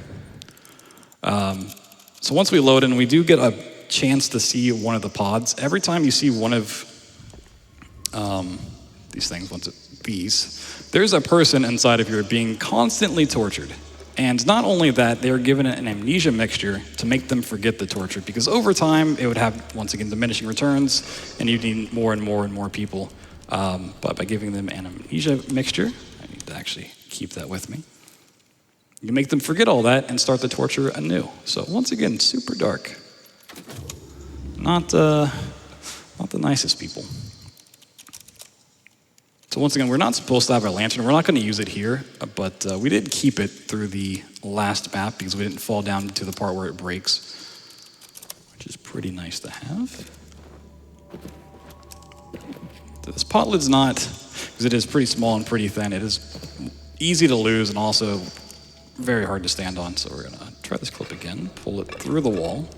So once we load in, we do get a chance to see one of the pods. Every time you see one of these things, there's a person inside of you being constantly tortured. And not only that, they're given an amnesia mixture to make them forget the torture, because over time it would have, once again, diminishing returns, and you'd need more and more and more people. But by giving them an amnesia mixture, I need to actually keep that with me. You make them forget all that and start the torture anew. So once again, super dark. Not the nicest people. So once again, we're not supposed to have our lantern. We're not going to use it here, but we did keep it through the last map because we didn't fall down to the part where it breaks, which is pretty nice to have. So this pot lid's not, because it is pretty small and pretty thin, it is easy to lose and also very hard to stand on. So we're going to try this clip again, pull it through the wall.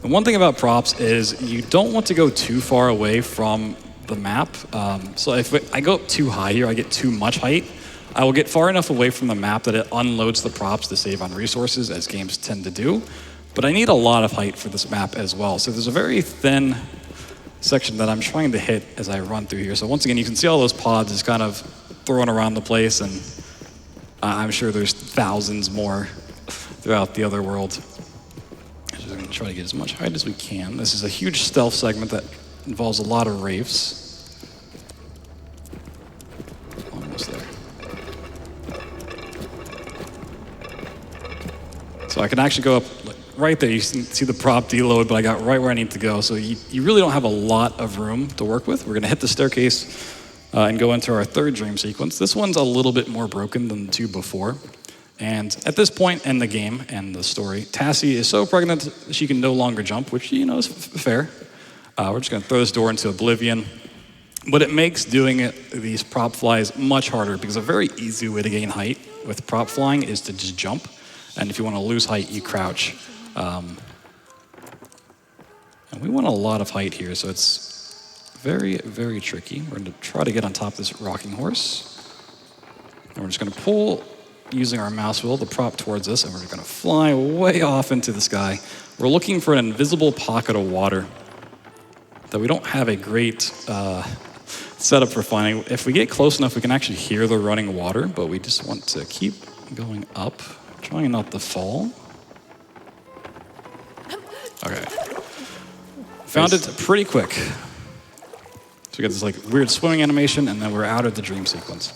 The one thing about props is you don't want to go too far away from the map. So if I go up too high here, I get too much height. I will get far enough away from the map that it unloads the props to save on resources, as games tend to do. But I need a lot of height for this map as well. So there's a very thin section that I'm trying to hit as I run through here. So once again, you can see all those pods just kind of thrown around the place, and I'm sure there's thousands more throughout the other world. We're going to try to get as much height as we can. This is a huge stealth segment that involves a lot of wraiths. Almost there. So I can actually go up like, right there. You see the prop deload, but I got right where I need to go. So you really don't have a lot of room to work with. We're going to hit the staircase and go into our 3rd dream sequence. This one's a little bit more broken than the 2 before. And at this point in the game and the story, Tassie is so pregnant that she can no longer jump, which, you know, is fair. We're just going to throw this door into oblivion. But it makes doing these prop flies much harder, because a very easy way to gain height with prop flying is to just jump. And if you want to lose height, you crouch. And we want a lot of height here, so it's very, very tricky. We're going to try to get on top of this rocking horse. And we're just going to pull, using our mouse wheel, the prop towards us, and we're going to fly way off into the sky. We're looking for an invisible pocket of water that we don't have a great setup for finding. If we get close enough, we can actually hear the running water, but we just want to keep going up, trying not to fall. Okay. Found it pretty quick. So we got this like weird swimming animation, and then we're out of the dream sequence.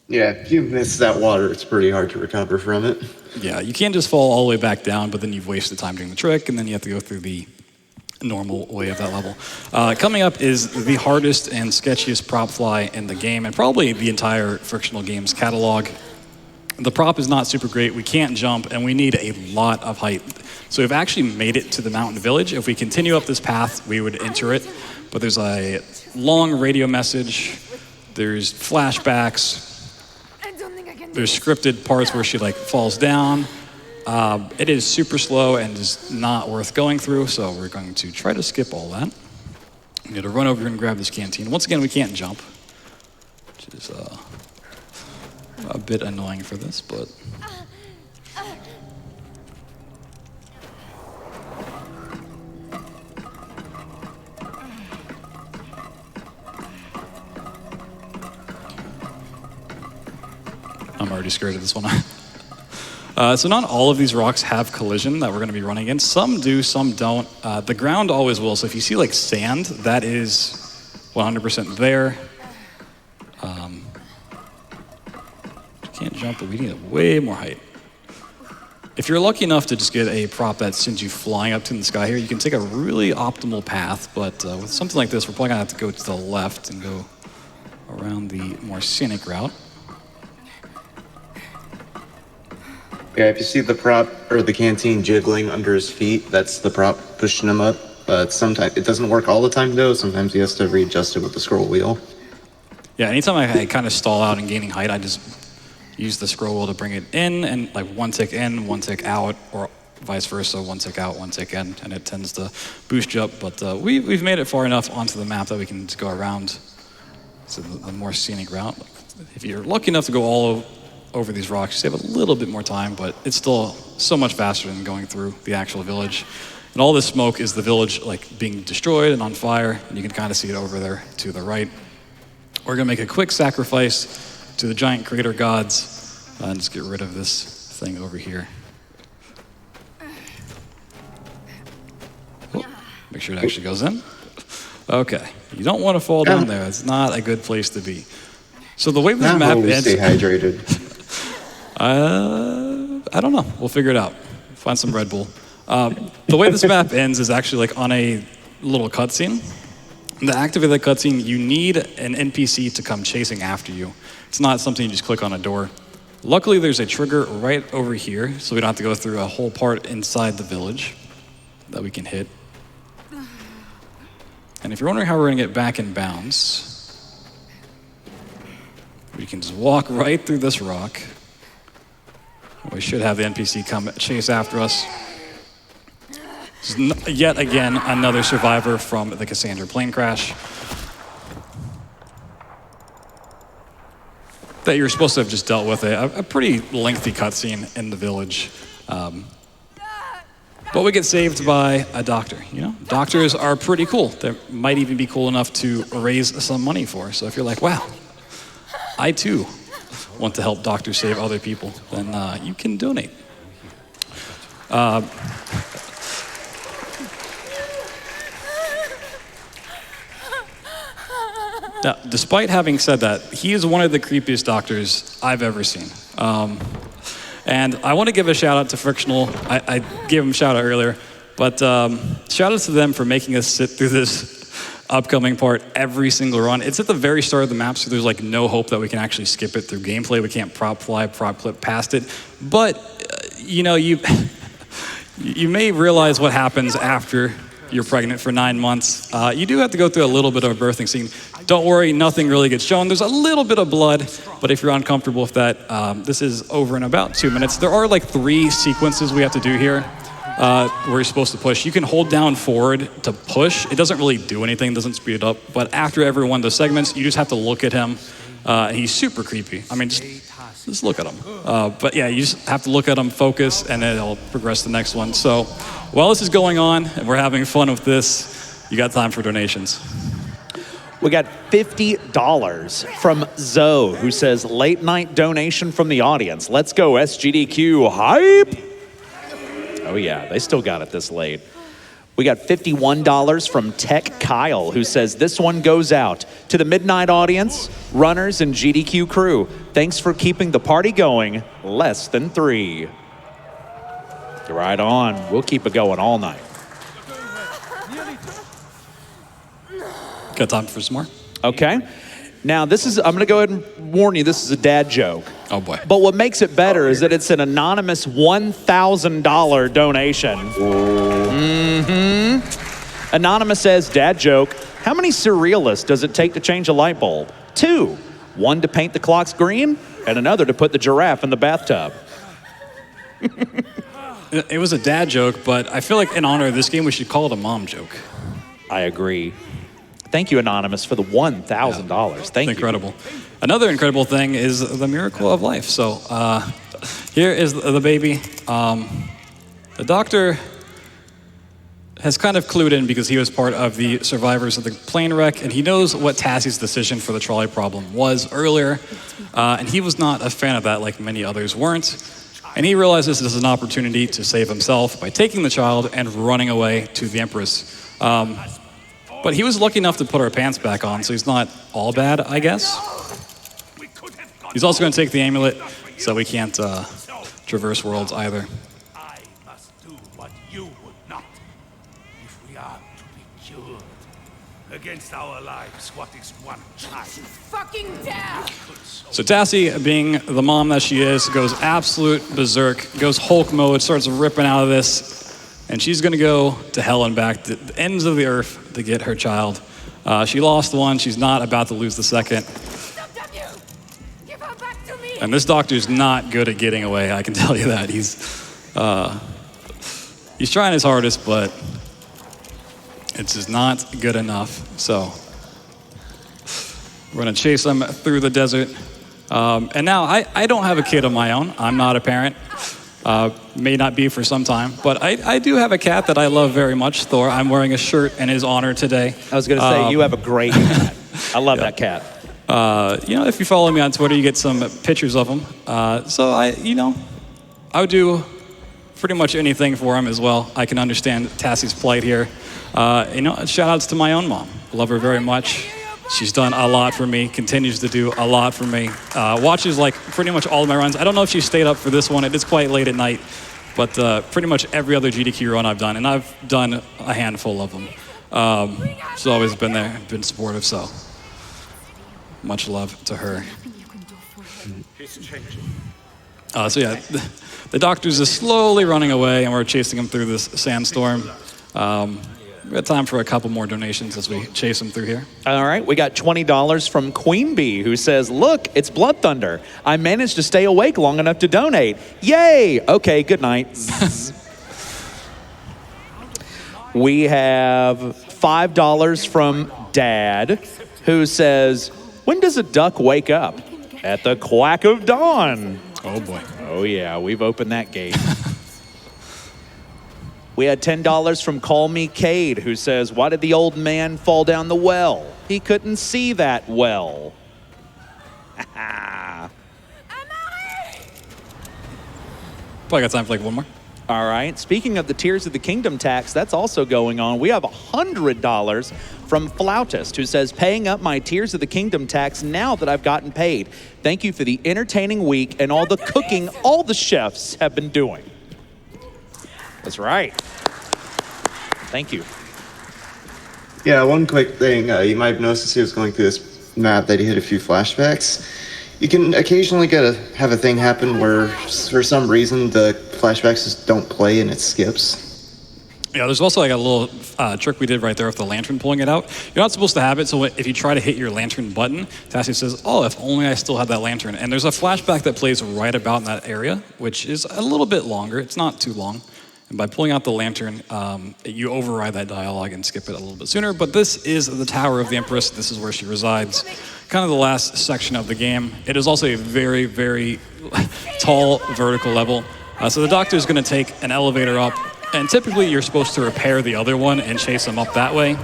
Yeah, if you miss that water, it's pretty hard to recover from it. Yeah, you can't just fall all the way back down, but then you've wasted time doing the trick, and then you have to go through the normal way of that level. Coming up is the hardest and sketchiest prop fly in the game, and probably the entire Frictional Games catalog. The prop is not super great, we can't jump, and we need a lot of height. So we've actually made it to the mountain village. If we continue up this path, we would enter it, but there's a long radio message, there's flashbacks, there's scripted parts where she like falls down. It is super slow and is not worth going through, so we're going to try to skip all that. We need to run over and grab this canteen. Once again, we can't jump, which is a bit annoying for this, but... I'm already scared of this one. So not all of these rocks have collision that we're going to be running in. Some do, some don't. The ground always will. So if you see like sand, that is 100% there. Can't jump, but we need way more height. If you're lucky enough to just get a prop that sends you flying up to the sky here, you can take a really optimal path, but with something like this, we're probably gonna have to go to the left and go around the more scenic route. Yeah, if you see the prop or the canteen jiggling under his feet, that's the prop pushing him up. But sometimes it doesn't work all the time though. Sometimes he has to readjust it with the scroll wheel. Yeah, anytime I kind of stall out and gaining height, I just use the scroll wheel to bring it in, and like one tick in, one tick out, or vice versa, one tick out, one tick in, and it tends to boost you up. But we've made it far enough onto the map that we can just go around to the more scenic route. If you're lucky enough to go all over these rocks, you save a little bit more time, but it's still so much faster than going through the actual village. And all this smoke is the village like being destroyed and on fire, and you can kind of see it over there to the right. We're gonna make a quick sacrifice to the giant crater gods and just get rid of this thing over here. Oh, make sure it actually goes in. Okay, you don't want to fall down there. It's not a good place to be. So the way this map ends, stay hydrated. I don't know. We'll figure it out. Find some Red Bull. The way this map ends is actually like on a little cutscene. To activate that cutscene, you need an NPC to come chasing after you. It's not something you just click on a door. Luckily, there's a trigger right over here, so we don't have to go through a whole part inside the village that we can hit. And if you're wondering how we're gonna get back in bounds, we can just walk right through this rock. We should have the NPC come chase after us. Yet again, another survivor from the Cassandra plane crash that you're supposed to have just dealt with a pretty lengthy cutscene in the village. But we get saved by a doctor, you know? Doctors are pretty cool. They might even be cool enough to raise some money for. So if you're like, wow, I too want to help doctors save other people, then you can donate. Now, despite having said that, he is one of the creepiest doctors I've ever seen. And I want to give a shout out to Frictional. I gave him a shout out earlier, but shout out to them for making us sit through this upcoming part every single run. It's at the very start of the map, so there's like no hope that we can actually skip it through gameplay. We can't prop fly, prop clip past it. But, you know, you may realize what happens after you're pregnant for 9 months. You do have to go through a little bit of a birthing scene. Don't worry, nothing really gets shown. There's a little bit of blood, but if you're uncomfortable with that, this is over in about 2 minutes. There are like 3 sequences we have to do here where you're supposed to push. You can hold down forward to push. It doesn't really do anything, doesn't speed it up, but after every one of those segments, you just have to look at him. He's super creepy. I mean, just look at him. But yeah, you just have to look at him, focus, and then it'll progress to the next one. So while this is going on and we're having fun with this, you got time for donations. We got $50 from Zoe, who says, late night donation from the audience. Let's go, SGDQ, hype! Oh yeah, they still got it this late. We got $51 from Tech Kyle, who says, this one goes out to the midnight audience, runners, and GDQ crew. Thanks for keeping the party going, less than 3. Right on, we'll keep it going all night. Got time for some more? Okay. Now, this is, I'm going to go ahead and warn you, this is a dad joke. Oh boy. But what makes it better is that it's an anonymous $1,000 donation. Anonymous says, dad joke, how many surrealists does it take to change a light bulb? 2. 1 to paint the clocks green, and another to put the giraffe in the bathtub. It was a dad joke, but I feel like in honor of this game, we should call it a mom joke. I agree. Thank you, Anonymous, for the $1,000. Thank you. Incredible. Another incredible thing is the miracle of life. So here is the baby. The doctor has kind of clued in because he was part of the survivors of the plane wreck, and he knows what Tassie's decision for the trolley problem was earlier, and he was not a fan of that like many others weren't. And he realizes this is an opportunity to save himself by taking the child and running away to the Empress. But he was lucky enough to put our pants back on, so he's not all bad, I guess. He's also going to take the amulet, so we can't traverse worlds either. I must do what you would not. If we are to be cured against our lives, what is one child? Fucking dare! So Tassie, being the mom that she is, goes absolute berserk, goes Hulk mode, starts ripping out of this, and she's going to go to hell and back, to the ends of the earth, to get her child. She lost one. She's not about to lose the second. Stop you! Give her back to me! And this doctor's not good at getting away, I can tell you that. He's trying his hardest, but it's just not good enough. So we're gonna chase him through the desert. And now I don't have a kid of my own. I'm not a parent. May not be for some time, but I do have a cat that I love very much, Thor. I'm wearing a shirt in his honor today. I was going to say, you have a great cat. I love that cat. If you follow me on Twitter, you get some pictures of him. So I would do pretty much anything for him as well. I can understand Tassie's plight here. Shout outs to my own mom. Love her very much. She's done a lot for me, continues to do a lot for me. Watches like pretty much all of my runs. I don't know if she stayed up for this one. It is quite late at night, but pretty much every other GDQ run I've done, and I've done a handful of them. She's always been there, been supportive, so much love to her. The doctor's just slowly running away, and we're chasing him through this sandstorm. We've got time for a couple more donations as we chase him through here. All right, we got $20 from Queen Bee, who says, look, it's Bloodthunder. I managed to stay awake long enough to donate. Yay! Okay, good night. We have $5 from Dad, who says, when does a duck wake up? At the quack of dawn. Oh boy. Oh yeah, we've opened that gate. We had $10 from Call Me Cade, who says, why did the old man fall down the well? He couldn't see that well. Probably got time for like one more. All right, speaking of the Tears of the Kingdom tax, that's also going on. We have $100 from Flautist, who says, paying up my Tears of the Kingdom tax now that I've gotten paid. Thank you for the entertaining week and all the cooking all the chefs have been doing. That's right. Thank you. Yeah, one quick thing. You might have noticed as he was going through this map that he hit a few flashbacks. You can occasionally have a thing happen where, for some reason, the flashbacks just don't play and it skips. Yeah, there's also like a little trick we did right there with the lantern pulling it out. You're not supposed to have it, so if you try to hit your lantern button, Tassie says, oh, if only I still had that lantern. And there's a flashback that plays right about in that area, which is a little bit longer. It's not too long. And by pulling out the lantern, you override that dialogue and skip it a little bit sooner. But this is the Tower of the Empress. This is where she resides. Kind of the last section of the game. It is also a very, very tall vertical level. So the doctor is going to take an elevator up. And typically you're supposed to repair the other one and chase them up that way.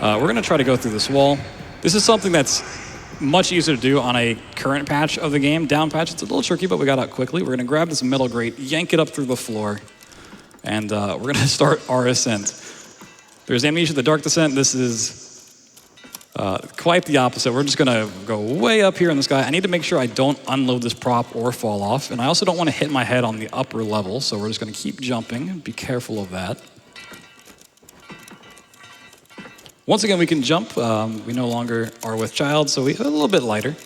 We're going to try to go through this wall. This is something that's much easier to do on a current patch of the game. Down patch, it's a little tricky, but we got out quickly. We're going to grab this metal grate, yank it up through the floor. And we're going to start our ascent. There's Amnesia, the Dark Descent. This is quite the opposite. We're just going to go way up here in the sky. I need to make sure I don't unload this prop or fall off. And I also don't want to hit my head on the upper level, so we're just going to keep jumping. Be careful of that. Once again, we can jump. We no longer are with child, so we're a little bit lighter.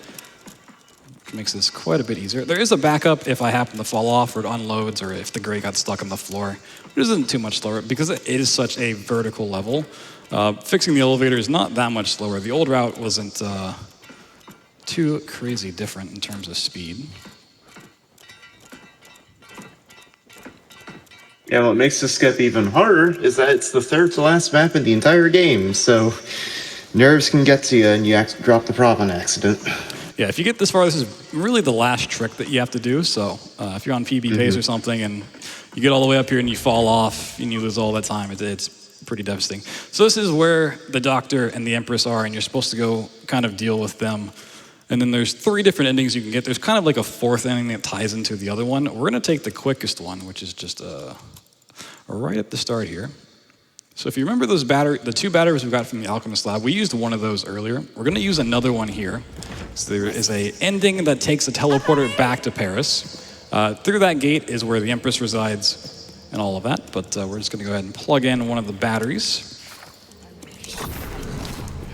Makes this quite a bit easier. There is a backup if I happen to fall off or it unloads or if the grate got stuck on the floor. It isn't too much slower because it is such a vertical level. Fixing the elevator is not that much slower. The old route wasn't too crazy different in terms of speed. Yeah, what makes this skip even harder is that it's the third to last map in the entire game, so nerves can get to you and you drop the prop on accident. Yeah, if you get this far, this is really the last trick that you have to do. So if you're on PB pace or something and you get all the way up here and you fall off and you lose all that time, it's pretty devastating. So this is where the Doctor and the Empress are, and you're supposed to go kind of deal with them. And then there's 3 different endings you can get. There's kind of like a 4th ending that ties into the other one. We're going to take the quickest one, which is just right at the start here. So if you remember the two batteries we got from the Alchemist Lab, we used one of those earlier. We're going to use another one here. So there is a ending that takes a teleporter back to Paris. Through that gate is where the Empress resides and all of that, but we're just going to go ahead and plug in one of the batteries.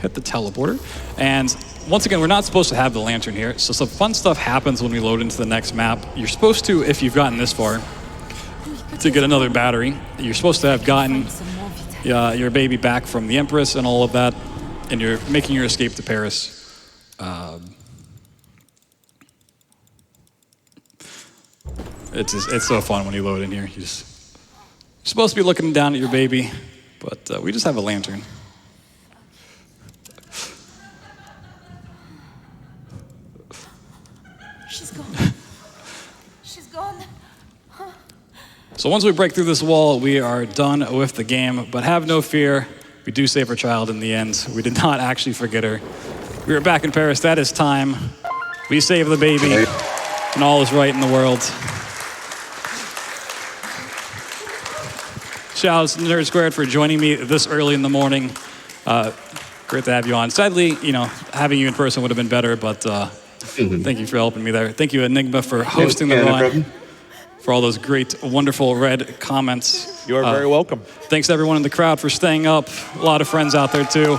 Hit the teleporter. And once again, we're not supposed to have the lantern here, so some fun stuff happens when we load into the next map. You're supposed to, if you've gotten this far, to get another battery. You're supposed to have gotten your baby back from the Empress and all of that, and you're making your escape to Paris. It's so fun when you load in here. You're supposed to be looking down at your baby, but we just have a lantern. She's gone. She's gone. So once we break through this wall, we are done with the game, but have no fear. We do save our child in the end. We did not actually forget her. We are back in Paris. That is time. We save the baby, and all is right in the world. Shout out to Nerd Squared for joining me this early in the morning. Great to have you on. Sadly, having you in person would have been better, but thank you for helping me there. Thank you, Enigma, for hosting the run, for all those great, wonderful red comments. You are very welcome. Thanks to everyone in the crowd for staying up. A lot of friends out there, too.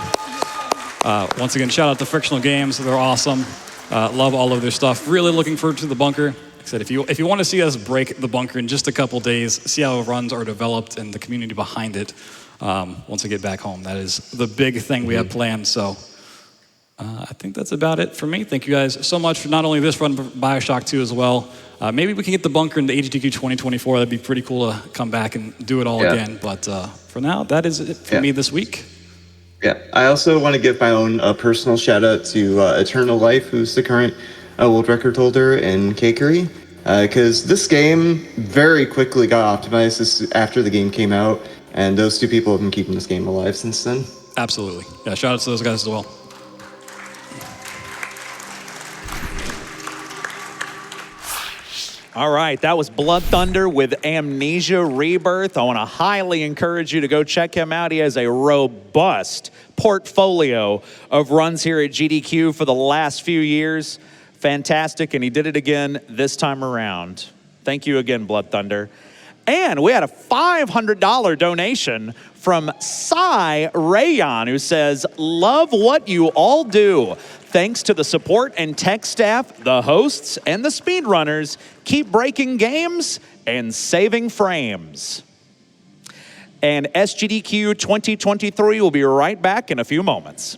Once again, shout out to Frictional Games. They're awesome. Love all of their stuff. Really looking forward to the bunker. Like I said, if you want to see us break the bunker in just a couple days, see how runs are developed and the community behind it, once I get back home, that is the big thing we have planned. So I think that's about it for me. Thank you guys so much for not only this run, but Bioshock 2 as well. Maybe we can get the bunker in the HDQ 2024. That'd be pretty cool to come back and do it all again. But for now, that is it for me this week. Yeah, I also want to give my own personal shout out to Eternal Life, who's the current world record holder in Cakery, because this game very quickly got optimized after the game came out, and those two people have been keeping this game alive since then. Absolutely. Yeah, shout out to those guys as well. All right, that was Blood Thunder with Amnesia Rebirth. I want to highly encourage you to go check him out. He has a robust portfolio of runs here at GDQ for the last few years. Fantastic, and he did it again this time around. Thank you again, Blood Thunder. And we had a $500 donation from Cy Rayon, who says, love what you all do. Thanks to the support and tech staff, the hosts, and the speedrunners, keep breaking games and saving frames. And SGDQ 2023 will be right back in a few moments.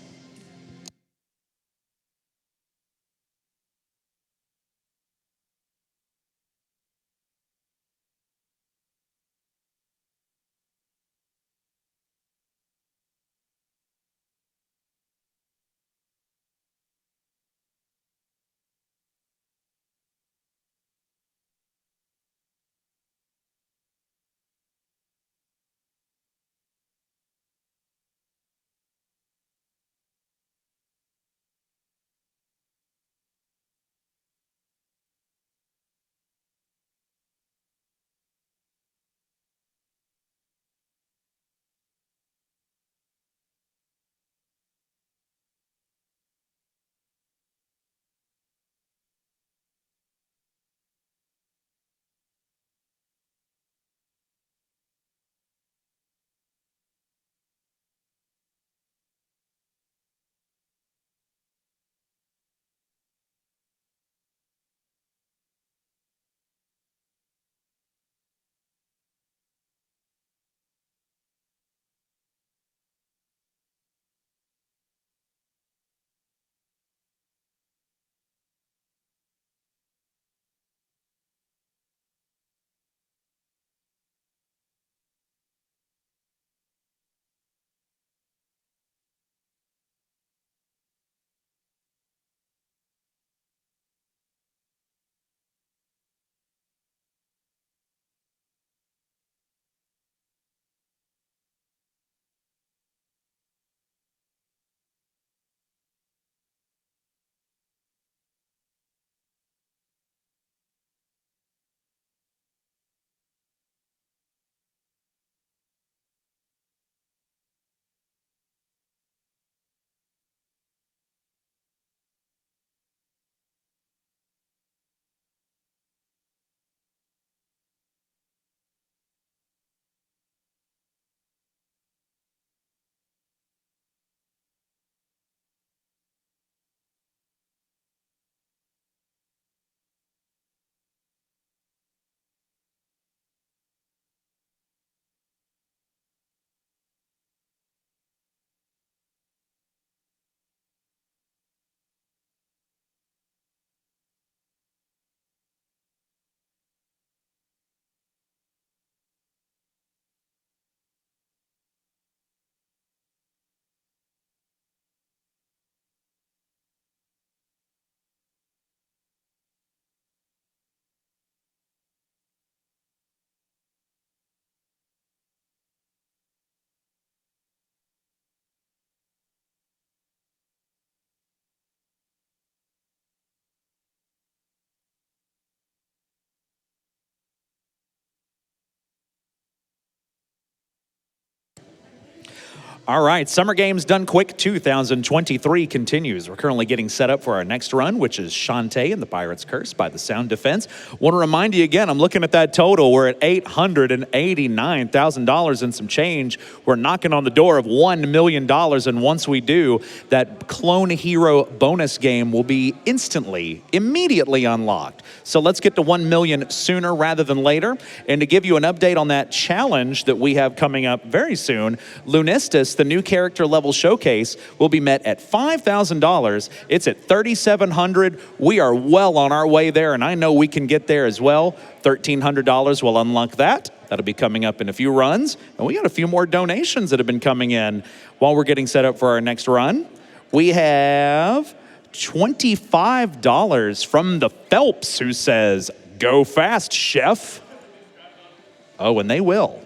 All right, Summer Games Done Quick 2023 continues. We're currently getting set up for our next run, which is Shantae and the Pirate's Curse by the Sound Defense. Want to remind you again, I'm looking at that total. We're at $889,000 and some change. We're knocking on the door of $1 million, and once we do, that Clone Hero bonus game will be immediately unlocked. So let's get to 1 million sooner rather than later. And to give you an update on that challenge that we have coming up very soon, Lunistis, the new character level showcase, will be met at $5,000. It's at $3,700. We are well on our way there, and I know we can get there as well. $1,300 will unlock that. That'll be coming up in a few runs. And we got a few more donations that have been coming in while we're getting set up for our next run. We have $25 from the Phelps, who says, "Go fast, chef." Oh, and they will.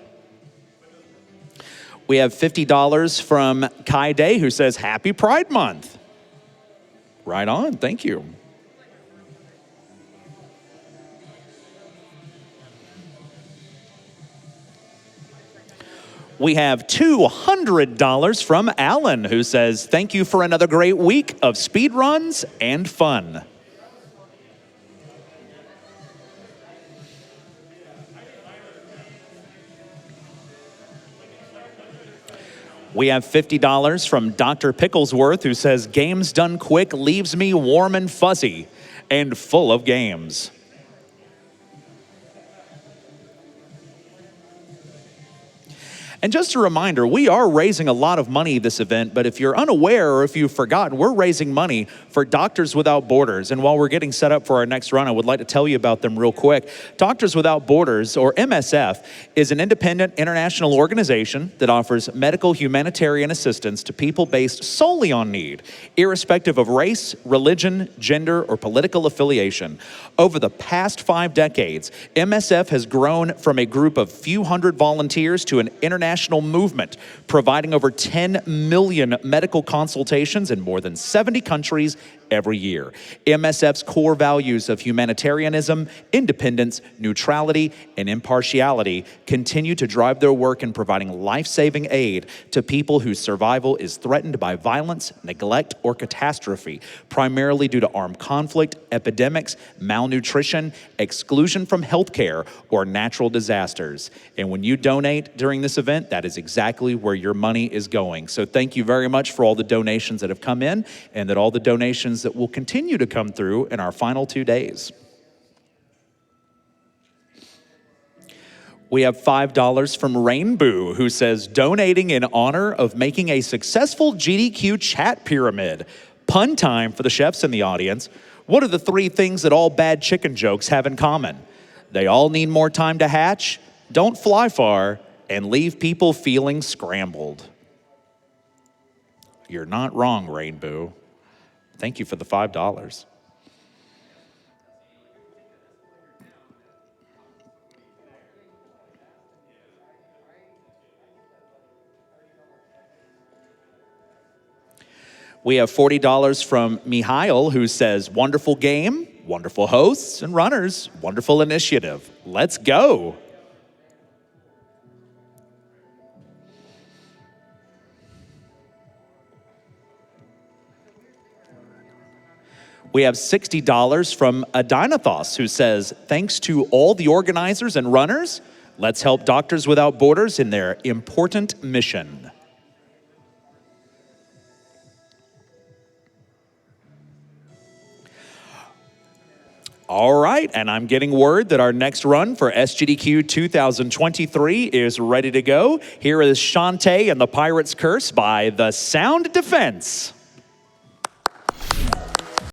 We have $50 from Kai Day, who says, "Happy Pride Month." Right on, thank you. We have $200 from Alan, who says, "Thank you for another great week of speed runs and fun." We have $50 from Dr. Picklesworth, who says, "Games done quick leaves me warm and fuzzy and full of games." And just a reminder, we are raising a lot of money this event, but if you're unaware or if you've forgotten, we're raising money for Doctors Without Borders. And while we're getting set up for our next run, I would like to tell you about them real quick. Doctors Without Borders, or MSF, is an independent international organization that offers medical humanitarian assistance to people based solely on need, irrespective of race, religion, gender, or political affiliation. Over the past 5 decades, MSF has grown from a group of few hundred volunteers to an international movement, providing over 10 million medical consultations in more than 70 countries every year. MSF's core values of humanitarianism, independence, neutrality, and impartiality continue to drive their work in providing life-saving aid to people whose survival is threatened by violence, neglect, or catastrophe, primarily due to armed conflict, epidemics, malnutrition, exclusion from healthcare, or natural disasters. And when you donate during this event, that is exactly where your money is going. So thank you very much for all the donations that have come in, and that all the donations that will continue to come through in our final 2 days. We have $5 from Rainbow, who says, "Donating in honor of making a successful GDQ chat pyramid. Pun time for the chefs in the audience. What are the 3 things that all bad chicken jokes have in common? They all need more time to hatch, don't fly far, and leave people feeling scrambled." You're not wrong, Rainbow. Thank you for the $5. We have $40 from Mihail, who says, "Wonderful game, wonderful hosts and runners, wonderful initiative. Let's go." We have $60 from Adinathos, who says, "Thanks to all the organizers and runners, let's help Doctors Without Borders in their important mission." All right, and I'm getting word that our next run for SGDQ 2023 is ready to go. Here is Shantae and the Pirate's Curse by the Sound Defense.